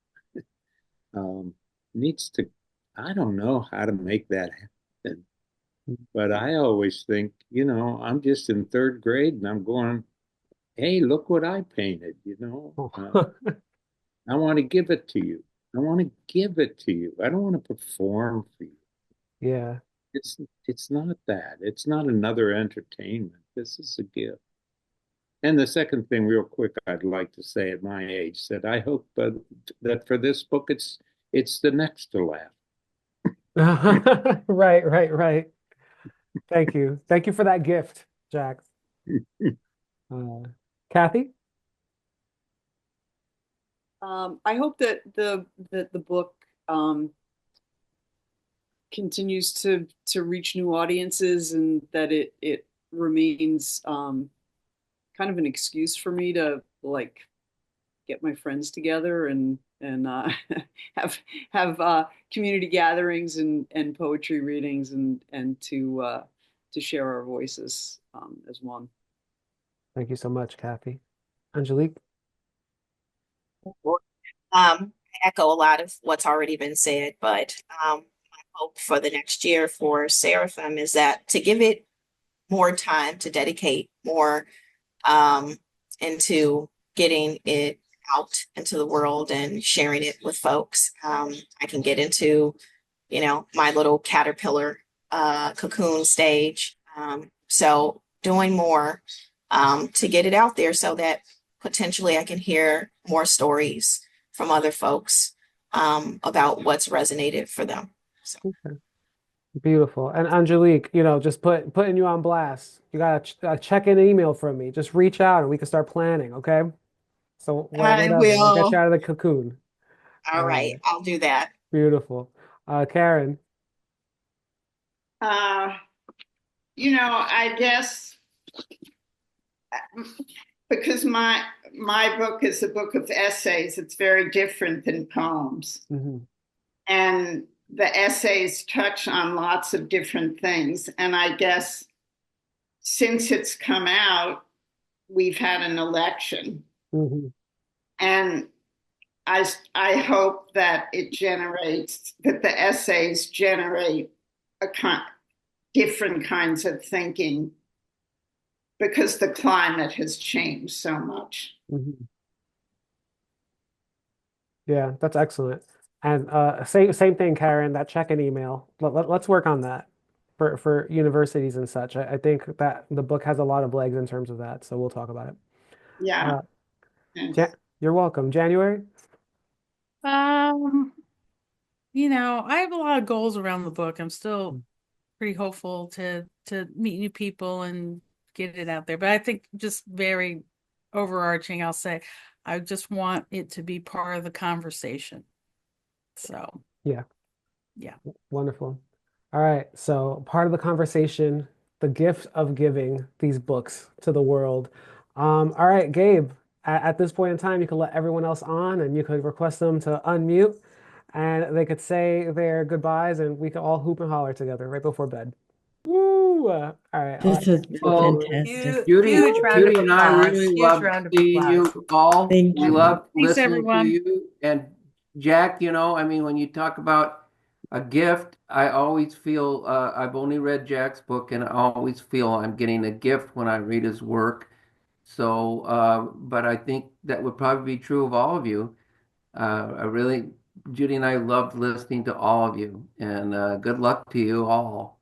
needs to, I don't know how to make that happen. But I always think, I'm just in third grade and I'm going, hey, look what I painted, I want to give it to you. I want to give it to you. I don't want to perform for you. Yeah. It's not that. It's not another entertainment. This is a gift. And the second thing, real quick, I'd like to say at my age, that I hope that for this book, it's the next to last. Right. Thank you. Thank you for that gift, Jack. Kathy? I hope that the book continues to reach new audiences, and that it remains kind of an excuse for me to like get my friends together and have community gatherings and poetry readings and to share our voices as one. Thank you so much, Kathy. Angelique? I echo a lot of what's already been said, but my hope for the next year for Seraphim is that to give it more time, to dedicate more into getting it out into the world and sharing it with folks. I can get into, my little caterpillar cocoon stage. So doing more to get it out there so that potentially I can hear more stories from other folks about what's resonated for them. So. Okay. Beautiful. And Angelique, just putting you on blast. You got a check-in email from me. Just reach out and we can start planning, okay? So I whatever, we'll get will. you out of the cocoon. All right, I'll do that. Beautiful. Karen? I guess because my book is a book of essays, it's very different than poems. Mm-hmm. And the essays touch on lots of different things. And I guess since it's come out, we've had an election. Mm-hmm. And I hope that that the essays generate different kinds of thinking, because the climate has changed so much. Mm-hmm. Yeah, that's excellent. And same thing, Karen, that check-in email. Let's work on that for universities and such. I think that the book has a lot of legs in terms of that, so we'll talk about it. Yeah. You're welcome. January? I have a lot of goals around the book. I'm still pretty hopeful to meet new people and get it out there. But I think just very overarching, I'll say, I just want it to be part of the conversation. So yeah. Wonderful. All right. So part of the conversation, the gift of giving these books to the world. All right, Gabe, at this point in time, you can let everyone else on and you could request them to unmute and they could say their goodbyes and we could all hoop and holler together right before bed. Woo! All right. This has been Well, fantastic. Judy round of and I applause. really Huge love round of seeing applause. you all. Thank We you. love Thanks, listening to everyone. you. And Jack, I mean, when you talk about a gift, I always feel I've only read Jack's book, and I always feel I'm getting a gift when I read his work. So, but I think that would probably be true of all of you. Judy and I loved listening to all of you, and good luck to you all.